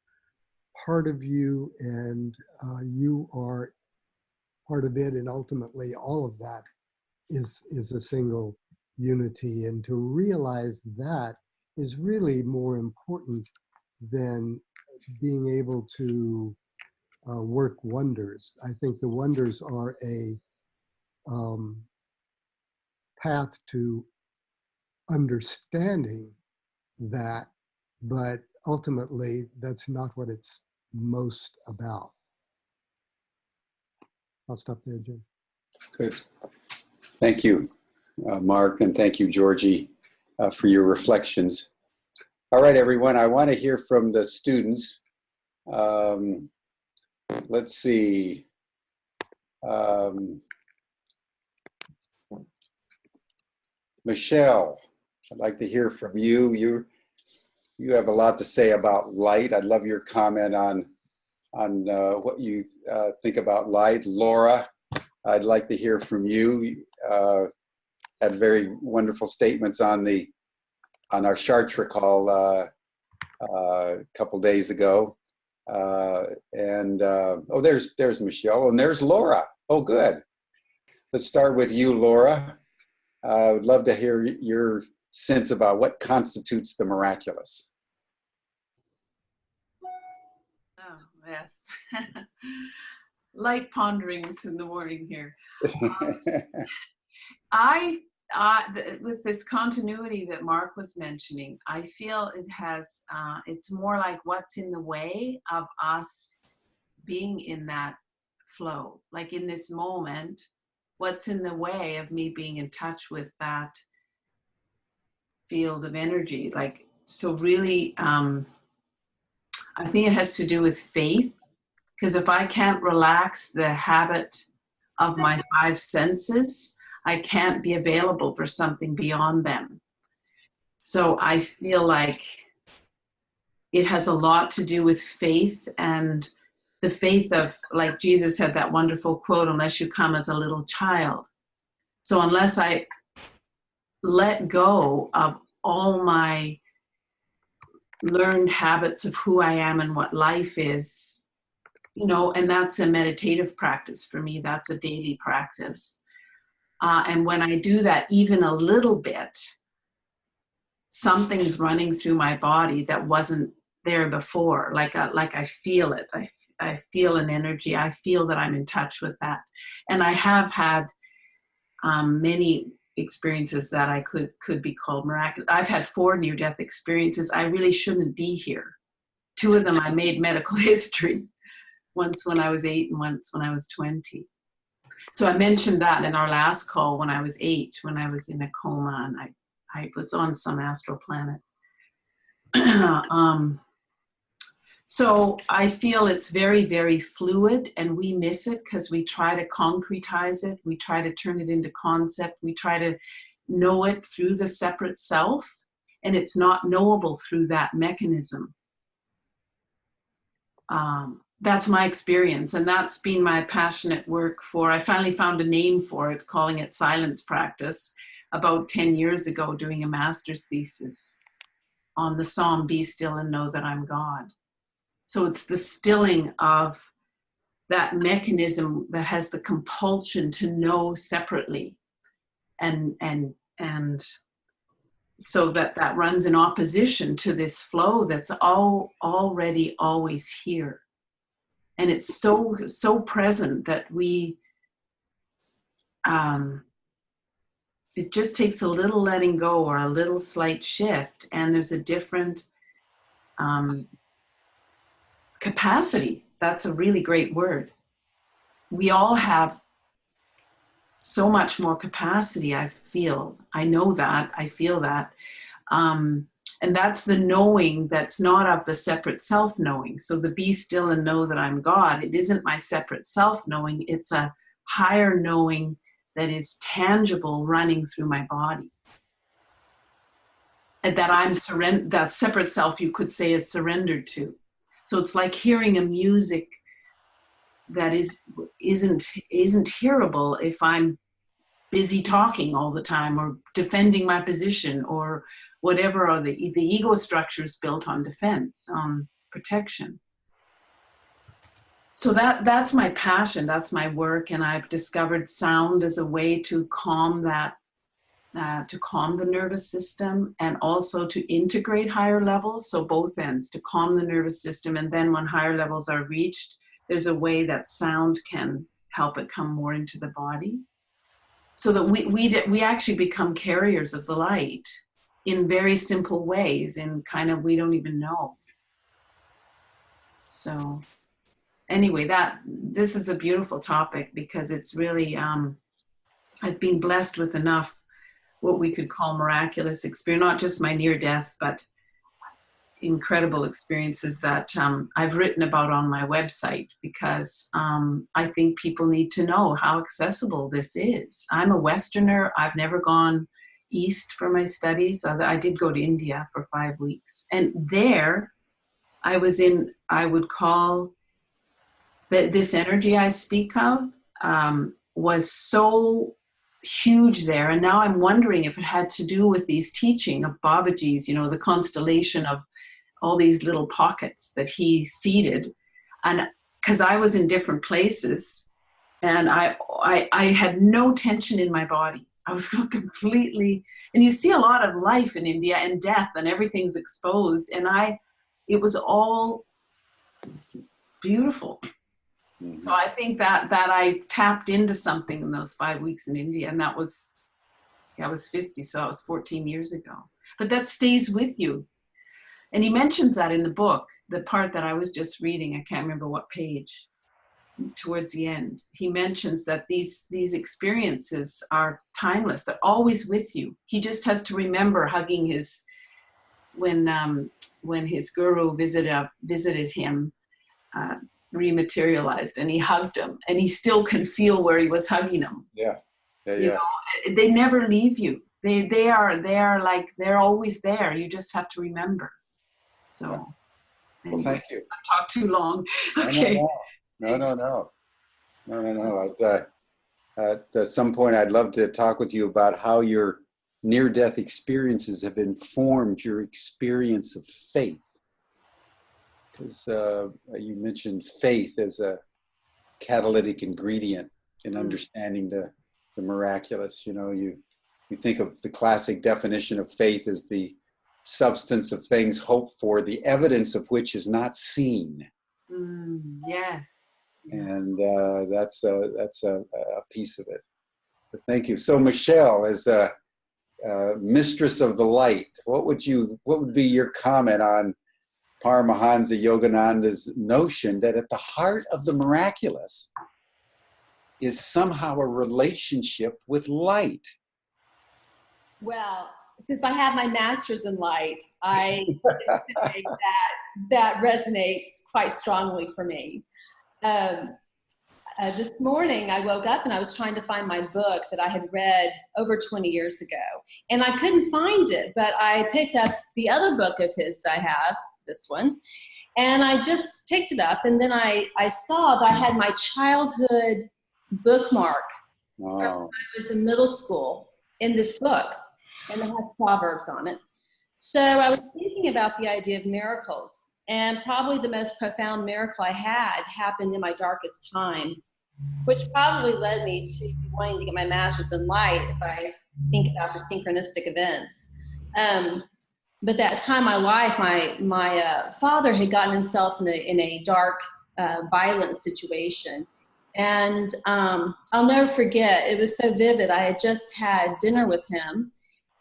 part of you, and you are part of it, and ultimately all of that is a single unity. And to realize that is really more important than being able to work wonders. I think the wonders are a path to understanding that, but ultimately that's not what it's most about. I'll stop there, Jim. Good. Thank you, Mark, and thank you, Georgie, for your reflections. All right, everyone, I want to hear from the students. Let's see. Michelle, I'd like to hear from you. You have a lot to say about light. I'd love your comment on what you think about light. Laura, I'd like to hear from you. Had very wonderful statements on our Chartre call a couple days ago. Oh, there's Michelle, and there's Laura. Oh, good. Let's start with you, Laura. I would love to hear your sense about what constitutes the miraculous. Oh, yes. Light ponderings in the morning here. With this continuity that Mark was mentioning, I feel it has, it's more like what's in the way of us being in that flow? Like in this moment, what's in the way of me being in touch with that field of energy? Like, so really, I think it has to do with faith, because if I can't relax the habit of my five senses, I can't be available for something beyond them. So I feel like it has a lot to do with faith, and the faith of, like Jesus had that wonderful quote, unless you come as a little child. So unless I let go of all my learned habits of who I am and what life is, you know, and that's a meditative practice for me. That's a daily practice. And when I do that even a little bit, something's running through my body that wasn't there before. Like I feel it. I feel an energy. I feel that I'm in touch with that. And I have had many experiences that I could be called miraculous. I've had 4 near-death experiences. I really shouldn't be here. 2 of them I made medical history. Once when I was 8 and once when I was 20. So I mentioned that in our last call when I was 8, when I was in a coma and I was on some astral planet. So I feel it's very, very fluid, and we miss it because we try to concretize it. We try to turn it into concept. We try to know it through the separate self, and it's not knowable through that mechanism. That's my experience, and that's been my passionate work for, I finally found a name for it, calling it silence practice, about 10 years ago, doing a master's thesis on the Psalm, "Be still and know that I'm God." So it's the stilling of that mechanism that has the compulsion to know separately, and so that runs in opposition to this flow that's already always here. And it's so present that we, it just takes a little letting go or a little slight shift, and there's a different capacity. That's a really great word. We all have so much more capacity, I feel. I know that, I feel that. And that's the knowing that's not of the separate self knowing. So the be still and know that I'm God, it isn't my separate self knowing, it's a higher knowing that is tangible running through my body. And that I'm that separate self, you could say, is surrendered to. So it's like hearing a music that isn't hearable if I'm busy talking all the time or defending my position or whatever, or the ego structure is built on defense, on protection. So that's my passion, that's my work, and I've discovered sound as a way to calm that, to calm the nervous system, and also to integrate higher levels, so both ends, to calm the nervous system, and then when higher levels are reached, there's a way that sound can help it come more into the body, so that we actually become carriers of the light in very simple ways, in kind of, we don't even know. So anyway, this is a beautiful topic, because it's really, I've been blessed with enough what we could call miraculous experience, not just my near death, but incredible experiences that I've written about on my website, because I think people need to know how accessible this is. I'm a Westerner. I've never gone east for my studies. I did go to India for 5 weeks. And there I would call this energy I speak of was so huge there. And now I'm wondering if it had to do with these teaching of Babaji's, you know, the constellation of all these little pockets that he seeded. And because I was in different places, and I had no tension in my body. I was completely, and you see a lot of life in India and death, and everything's exposed. And it was all beautiful. Mm-hmm. So I think that I tapped into something in those 5 weeks in India, and I was 50, so that was 14 years ago. But that stays with you. And he mentions that in the book, the part that I was just reading, I can't remember what page. towards the end, he mentions that these experiences are timeless. They're always with you. He just has to remember hugging his, when his guru visited him, rematerialized, and he hugged him, and he still can feel where he was hugging him. Yeah. You know, they never leave you. They are like, they're always there. You just have to remember. So. Yeah. Well, thank you. I've talked too long. Okay. No. At some point, I'd love to talk with you about how your near-death experiences have informed your experience of faith. Because you mentioned faith as a catalytic ingredient in understanding the miraculous. You know, you think of the classic definition of faith as the substance of things hoped for, the evidence of which is not seen. Yes. And that's a piece of it. But thank you. So Michelle, as a mistress of the light, what would be your comment on Paramahansa Yogananda's notion that at the heart of the miraculous is somehow a relationship with light? Well, since I have my master's in light, I think that resonates quite strongly for me. This morning I woke up and I was trying to find my book that I had read over 20 years ago, and I couldn't find it, but I picked up the other book of his that I have, this one, and I just picked it up, and then I saw that I had my childhood bookmark from when I was in middle school in this book, and it has Proverbs on it. So I was thinking about the idea of miracles, and probably the most profound miracle I had happened in my darkest time, which probably led me to wanting to get my master's in light if I think about the synchronistic events. But that time in my life, my father had gotten himself in a dark, violent situation. And I'll never forget, it was so vivid. I had just had dinner with him,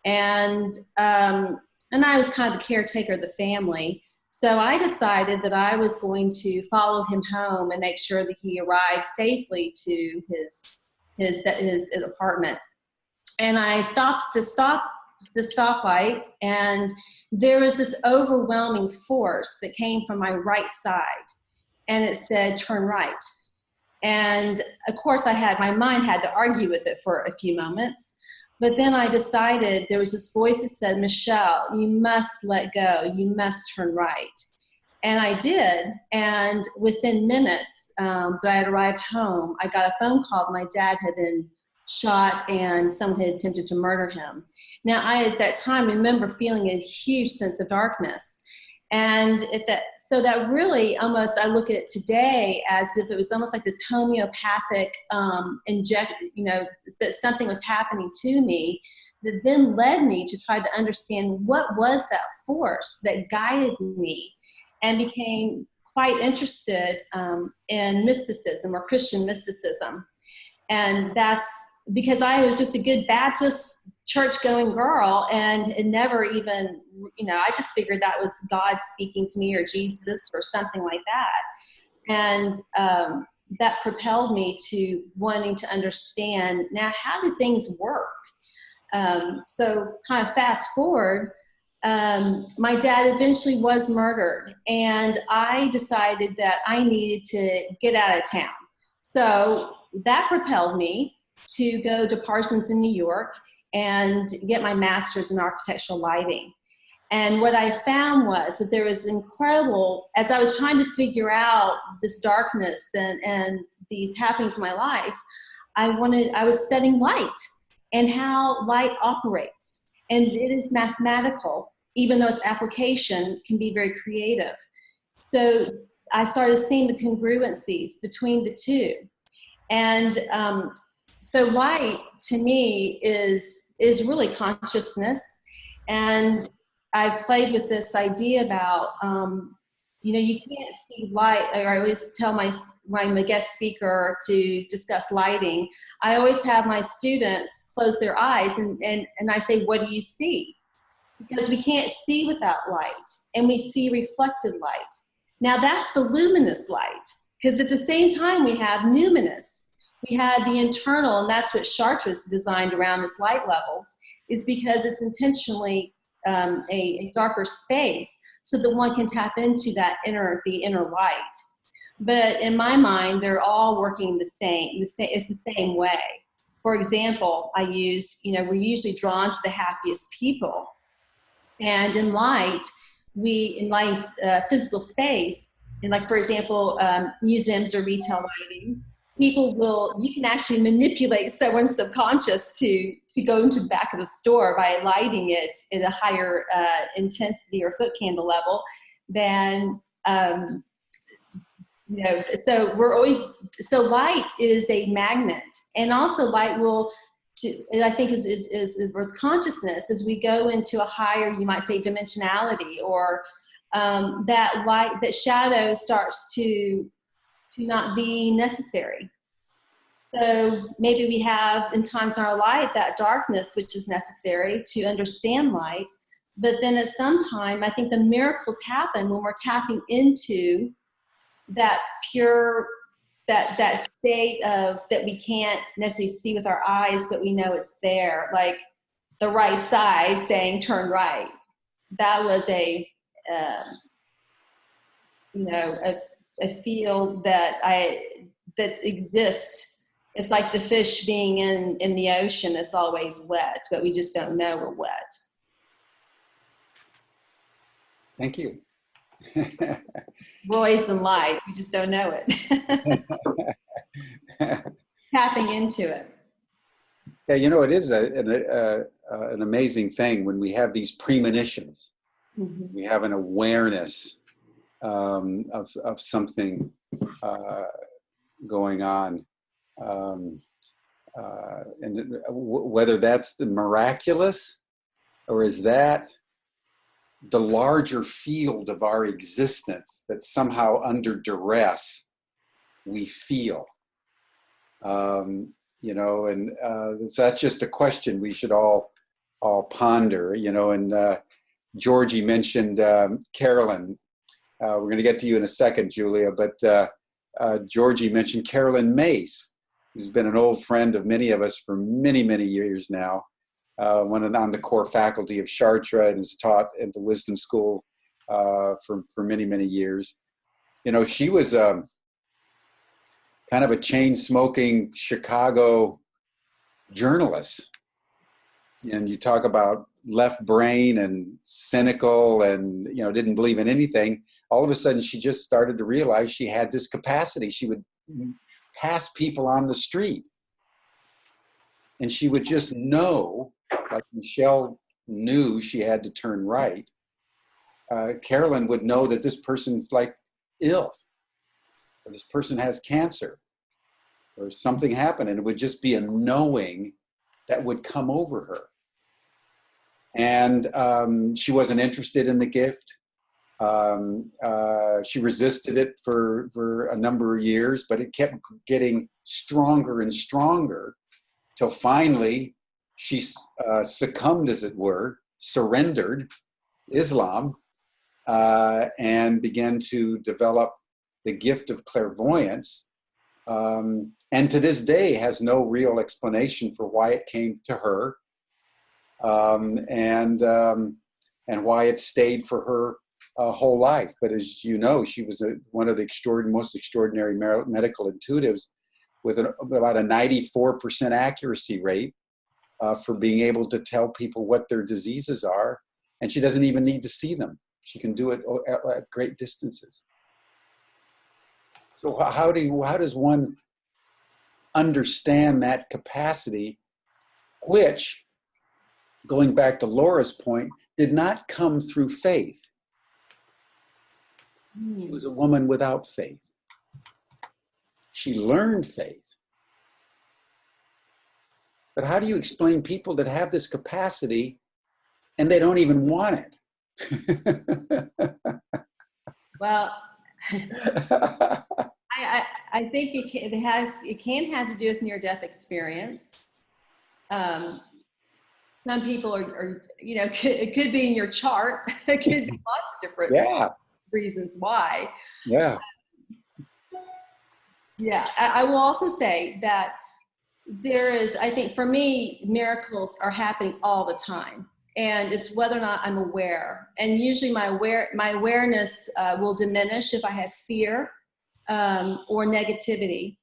and I was kind of the caretaker of the family. So I decided that I was going to follow him home and make sure that he arrived safely to his apartment. And I stopped at the stoplight, and there was this overwhelming force that came from my right side, and it said, "Turn right." And of course my mind had to argue with it for a few moments. But then I decided, there was this voice that said, "Michelle, you must let go. You must turn right." And I did. And within minutes that I had arrived home, I got a phone call. My dad had been shot and someone had attempted to murder him. Now, I, at that time, remember feeling a huge sense of darkness. And so that really almost, I look at it today as if it was almost like this homeopathic that something was happening to me that then led me to try to understand what was that force that guided me, and became quite interested in mysticism, or Christian mysticism. And that's because I was just a good Baptist church-going girl, and it never even, I just figured that was God speaking to me, or Jesus, or something like that. And that propelled me to wanting to understand, now, how do things work? So kind of fast forward, my dad eventually was murdered, and I decided that I needed to get out of town. So that propelled me to go to Parsons in New York and get my master's in architectural lighting. And what I found was that there was incredible, as I was trying to figure out this darkness and these happenings in my life, I was studying light and how light operates. And it is mathematical, even though its application can be very creative. So I started seeing the congruencies between the two. And so light, to me, is really consciousness. And I've played with this idea about, you can't see light. Or I always tell when I'm a guest speaker to discuss lighting, I always have my students close their eyes and I say, "What do you see?" Because we can't see without light, and we see reflected light. Now, that's the luminous light. Because at the same time, we have numinous. We have the internal, and that's what Chartres designed around its light levels, is because it's intentionally a darker space so that one can tap into the inner light. But in my mind, they're all working the same. It's the same way. For example, I use, we're usually drawn to the happiest people. And in light, in physical space, and like, for example, museums or retail lighting, you can actually manipulate someone's subconscious to go into the back of the store by lighting it at a higher intensity or foot candle level than, so light is a magnet, and also light I think is with consciousness, as we go into a higher, you might say, dimensionality, or that shadow starts to not be necessary. So maybe we have in times in our life that darkness which is necessary to understand light, but then at some time I think the miracles happen when we're tapping into that pure, that state of that we can't necessarily see with our eyes, but we know it's there, like the right side saying turn right. That was a field that exists. It's like the fish being in the ocean that's always wet, but we just don't know we're wet. Thank you. We're always in light, we just don't know it. Tapping into it. Yeah, it is an amazing thing when we have these premonitions. Mm-hmm. We have an awareness of something going on. And whether that's the miraculous, or is that the larger field of our existence that somehow under duress we feel, and so that's just a question we should all ponder, and Georgie mentioned Carolyn. We're going to get to you in a second, Julia, but Georgie mentioned Carolyn Mace, who's been an old friend of many of us for many, many years now. Went on the core faculty of Chartres and has taught at the Wisdom School for many, many years. She was kind of a chain-smoking Chicago journalist. And you talk about left brain and cynical and, didn't believe in anything. All of a sudden, she just started to realize she had this capacity. She would pass people on the street, and she would just know, like Michelle knew she had to turn right. Carolyn would know that this person's like ill, or this person has cancer, or something happened, and it would just be a knowing that would come over her. And she wasn't interested in the gift. She resisted it for a number of years, but it kept getting stronger and stronger till finally she succumbed, as it were, surrendered Islam, and began to develop the gift of clairvoyance. And to this day has no real explanation for why it came to her, and why it stayed for her whole life. But as you know, she was one of the most extraordinary medical intuitives, with about a 94% accuracy rate for being able to tell people what their diseases are, and she doesn't even need to see them. She can do it at great distances. So how does one understand that capacity, which, going back to Laura's point, did not come through faith? She was a woman without faith. She learned faith. But how do you explain people that have this capacity and they don't even want it? Well, I think it can have to do with near-death experience. Some people are it could be in your chart. It could be lots of different reasons why. Yeah. Yeah, I will also say that there is, I think for me, miracles are happening all the time. And it's whether or not I'm aware. And usually my awareness will diminish if I have fear or negativity.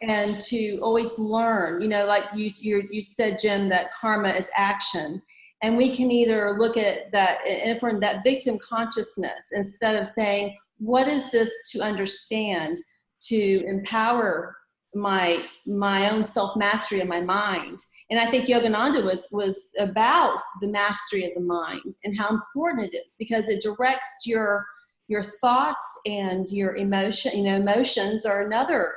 And to always learn, you know, like you said, Jim, that karma is action. And we can either look at that, if we're in that victim consciousness, instead of saying, what is this to understand, to empower my own self-mastery of my mind. And I think Yogananda was about the mastery of the mind and how important it is, because it directs your thoughts and your emotion. You know, emotions are another,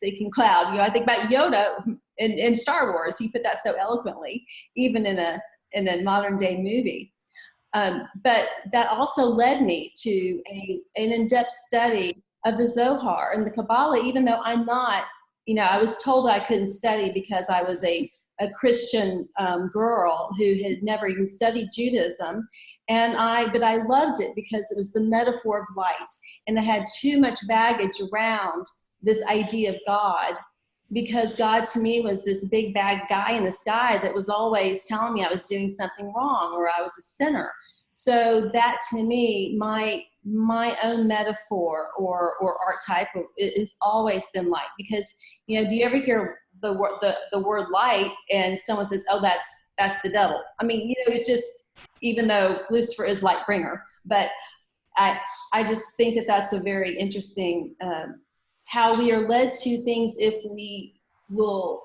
they can cloud. You know, I think about Yoda in Star Wars. He put that so eloquently, even in a modern day movie. But that also led me to an in-depth study of the Zohar and the Kabbalah, even though I'm not, you know, I was told I couldn't study because I was a Christian girl who had never even studied Judaism. But I loved it because it was the metaphor of light. And I had too much baggage around this idea of God, because God to me was this big bad guy in the sky that was always telling me I was doing something wrong or I was a sinner. So that to me, my own metaphor or archetype has always been light. Because, you know, do you ever hear the word light and someone says, oh, that's the devil? I mean, you know, it's just, even though Lucifer is light bringer, but I just think that that's a very interesting, how we are led to things if we will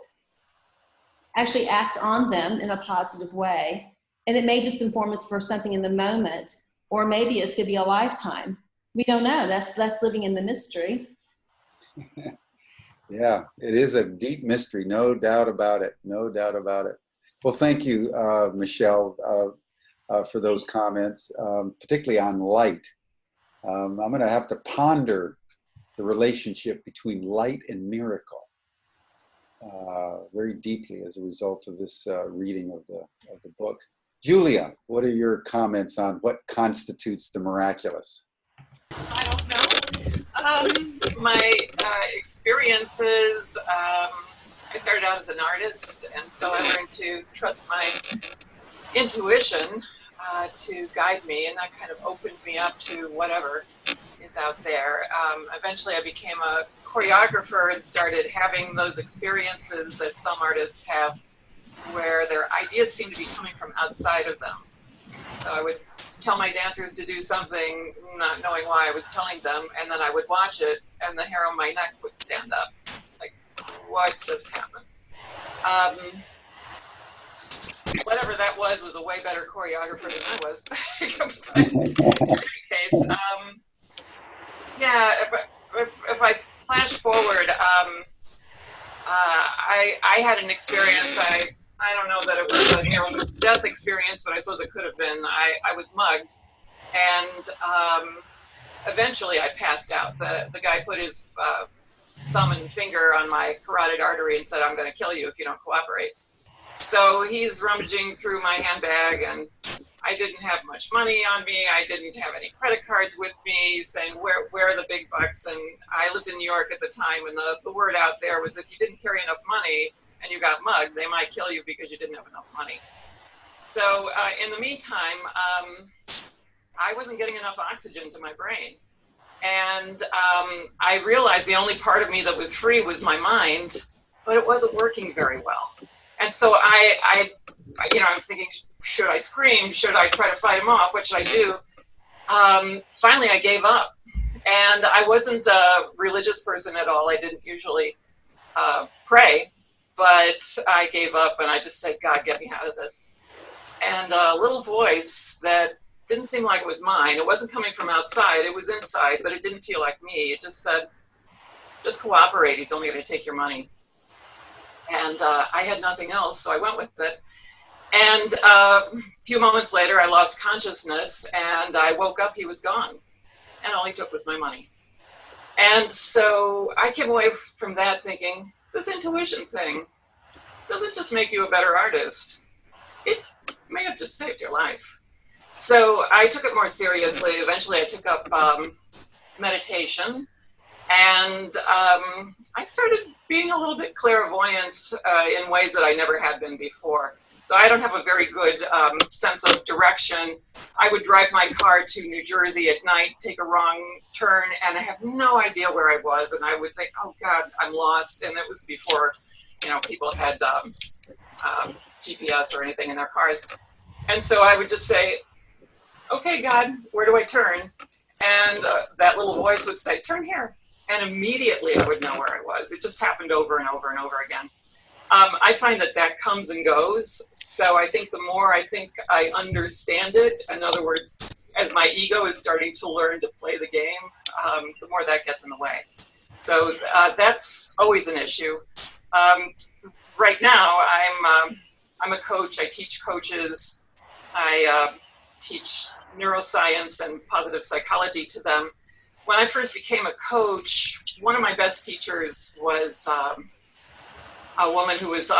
actually act on them in a positive way. And it may just inform us for something in the moment, or maybe it's going to be a lifetime. We don't know. That's living in the mystery. Yeah, it is a deep mystery, no doubt about it. No doubt about it. Well, thank you, Michelle, for those comments, particularly on light. I'm going to have to ponder the relationship between light and miracle very deeply as a result of this reading of the book. Julia, what are your comments on what constitutes the miraculous? I don't know. My experiences, I started out as an artist, and so I learned to trust my intuition to guide me, and that kind of opened me up to whatever is out there. Eventually I became a choreographer and started having those experiences that some artists have, where their ideas seem to be coming from outside of them. So I would tell my dancers to do something, not knowing why I was telling them, and then I would watch it, and the hair on my neck would stand up. Like, what just happened? Whatever that was a way better choreographer than I was. But in any case, yeah, if I flash forward, I had an experience. I don't know that it was a near-death experience, but I suppose it could have been. I was mugged, and eventually I passed out. The guy put his thumb and finger on my carotid artery and said, "I'm going to kill you if you don't cooperate." So he's rummaging through my handbag, and I didn't have much money on me. I didn't have any credit cards with me, saying, where are the big bucks? And I lived in New York at the time, and the word out there was if you didn't carry enough money and you got mugged, they might kill you because you didn't have enough money. So in the meantime, I wasn't getting enough oxygen to my brain. And I realized the only part of me that was free was my mind, but it wasn't working very well. And so I was thinking, should I scream? Should I try to fight him off? What should I do? Finally, I gave up. And I wasn't a religious person at all. I didn't usually pray, but I gave up and I just said, God, get me out of this. And a little voice that didn't seem like it was mine. It wasn't coming from outside. It was inside, but it didn't feel like me. It just said, just cooperate. He's only going to take your money. And I had nothing else, so I went with it. And a few moments later, I lost consciousness, and I woke up, he was gone. And all he took was my money. And so I came away from that thinking, this intuition thing doesn't just make you a better artist. It may have just saved your life. So I took it more seriously. Eventually, I took up meditation. And I started being a little bit clairvoyant in ways that I never had been before. So I don't have a very good sense of direction. I would drive my car to New Jersey at night, take a wrong turn, and I have no idea where I was. And I would think, oh God, I'm lost. And it was before, people had GPS or anything in their cars. And so I would just say, okay, God, where do I turn? And that little voice would say, turn here. And immediately I would know where I was. It just happened over and over and over again. I find that comes and goes. So I think the more I think I understand it, in other words, as my ego is starting to learn to play the game, the more that gets in the way. So that's always an issue. Right now, I'm a coach. I teach coaches. I teach neuroscience and positive psychology to them. When I first became a coach, one of my best teachers was a woman who was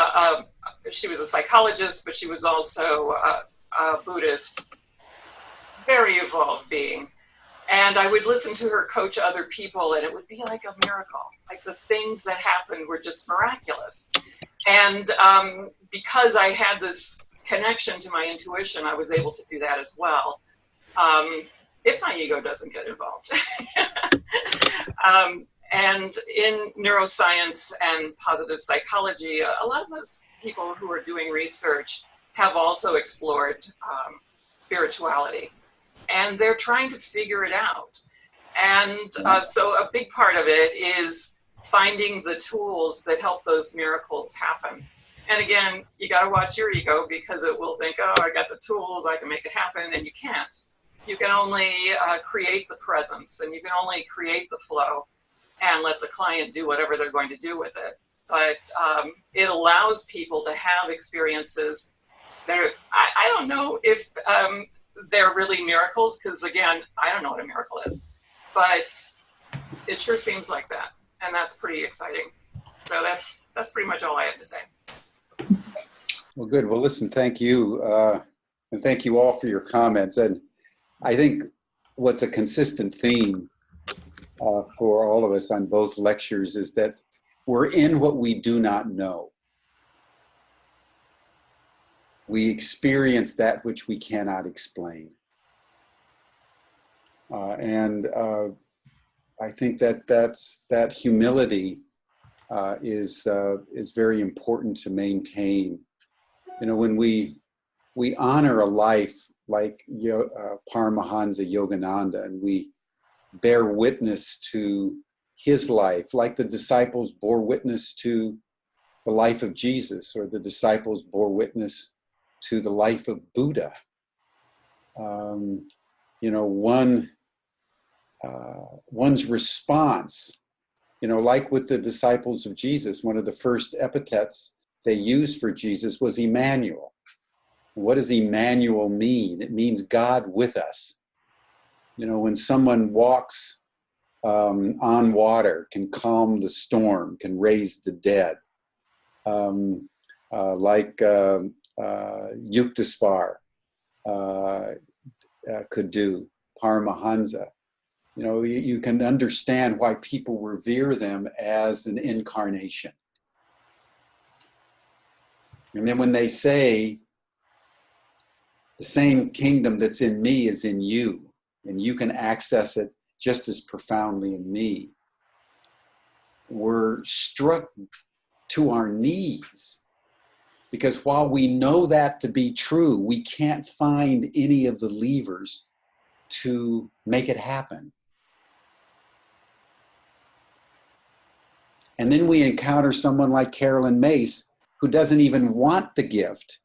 she was a psychologist, but she was also a Buddhist, very evolved being. And I would listen to her coach other people, and it would be like a miracle. Like the things that happened were just miraculous. And because I had this connection to my intuition, I was able to do that as well. If my ego doesn't get involved. And in neuroscience and positive psychology, a lot of those people who are doing research have also explored spirituality, and they're trying to figure it out. And so a big part of it is finding the tools that help those miracles happen. And again, you got to watch your ego, because it will think, oh, I got the tools, I can make it happen, and you can't. You can only create the presence, and you can only create the flow and let the client do whatever they're going to do with it. But it allows people to have experiences that are, I don't know if they're really miracles, because again, I don't know what a miracle is, but it sure seems like that. And that's pretty exciting. So that's pretty much all I have to say. Well, good. Well, listen, thank you. And thank you all for your comments. And I think what's a consistent theme for all of us on both lectures is that we're in what we do not know. We experience that which we cannot explain. And I think that humility is very important to maintain. When we honor a life like Paramahansa Yogananda, and we bear witness to his life, like the disciples bore witness to the life of Jesus, or the disciples bore witness to the life of Buddha. One's response, like with the disciples of Jesus, one of the first epithets they used for Jesus was Emmanuel. What does Emmanuel mean? It means God with us. When someone walks on water, can calm the storm, can raise the dead, like Yukteswar could do, Paramahansa. You can understand why people revere them as an incarnation. And then when they say, the same kingdom that's in me is in you, and you can access it just as profoundly in me, we're struck to our knees. Because while we know that to be true, we can't find any of the levers to make it happen. And then we encounter someone like Carolyn Mace, who doesn't even want the gift,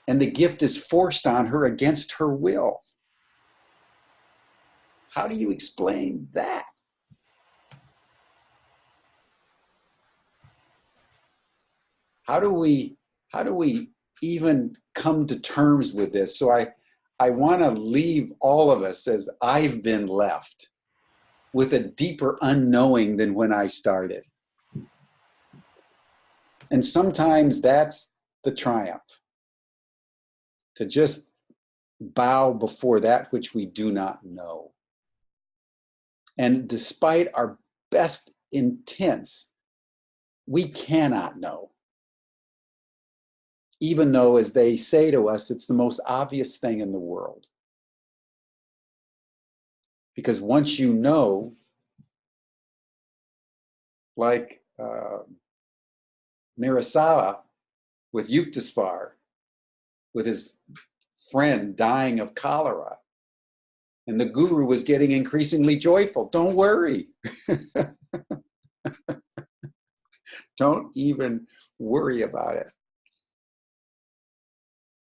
and the gift is forced on her against her will. How do you explain that? How do we even come to terms with this? So I want to leave all of us, as I've been left, with a deeper unknowing than when I started. And sometimes that's the triumph, to just bow before that which we do not know. And despite our best intents, we cannot know. Even though, as they say to us, it's the most obvious thing in the world. Because once you know, like Miraculous with Yukteswar, with his friend dying of cholera, and the guru was getting increasingly joyful. Don't worry. Don't even worry about it.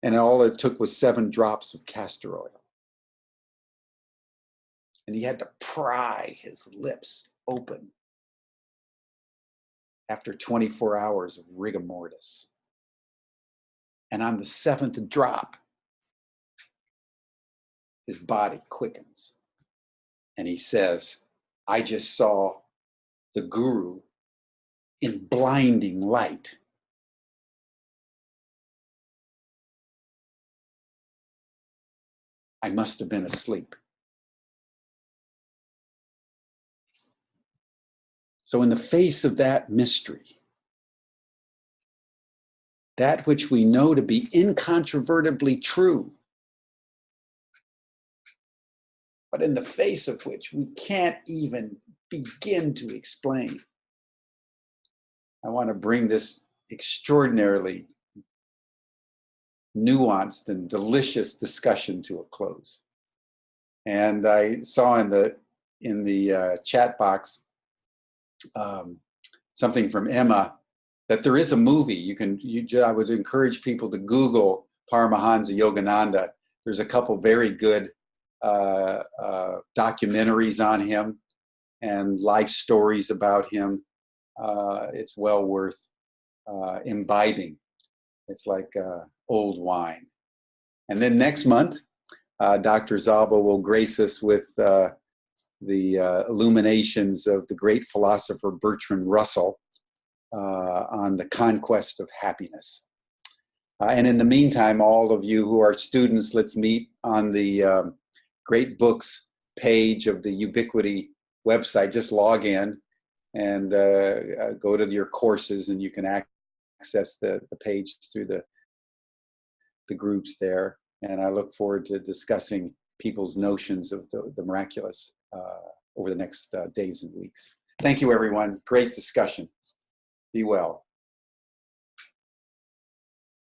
And all it took was 7 drops of castor oil. And he had to pry his lips open after 24 hours of rigor mortis. And on the 7th drop, his body quickens. And he says, I just saw the guru in blinding light. I must have been asleep. So in the face of that mystery, that which we know to be incontrovertibly true, but in the face of which we can't even begin to explain, I want to bring this extraordinarily nuanced and delicious discussion to a close. And I saw in the chat box something from Emma that there is a movie. I would encourage people to Google Paramahansa Yogananda. There's a couple very good documentaries on him and life stories about him. It's well worth imbibing. It's like old wine. And then next month, Dr. Zalba will grace us with the illuminations of the great philosopher Bertrand Russell on the conquest of happiness. And in the meantime, all of you who are students, let's meet on the Great Books page of the Ubiquity website. Just log in and go to your courses, and you can access the page through the groups there. And I look forward to discussing people's notions of the miraculous over the next days and weeks. Thank you, everyone. Great discussion. Be well.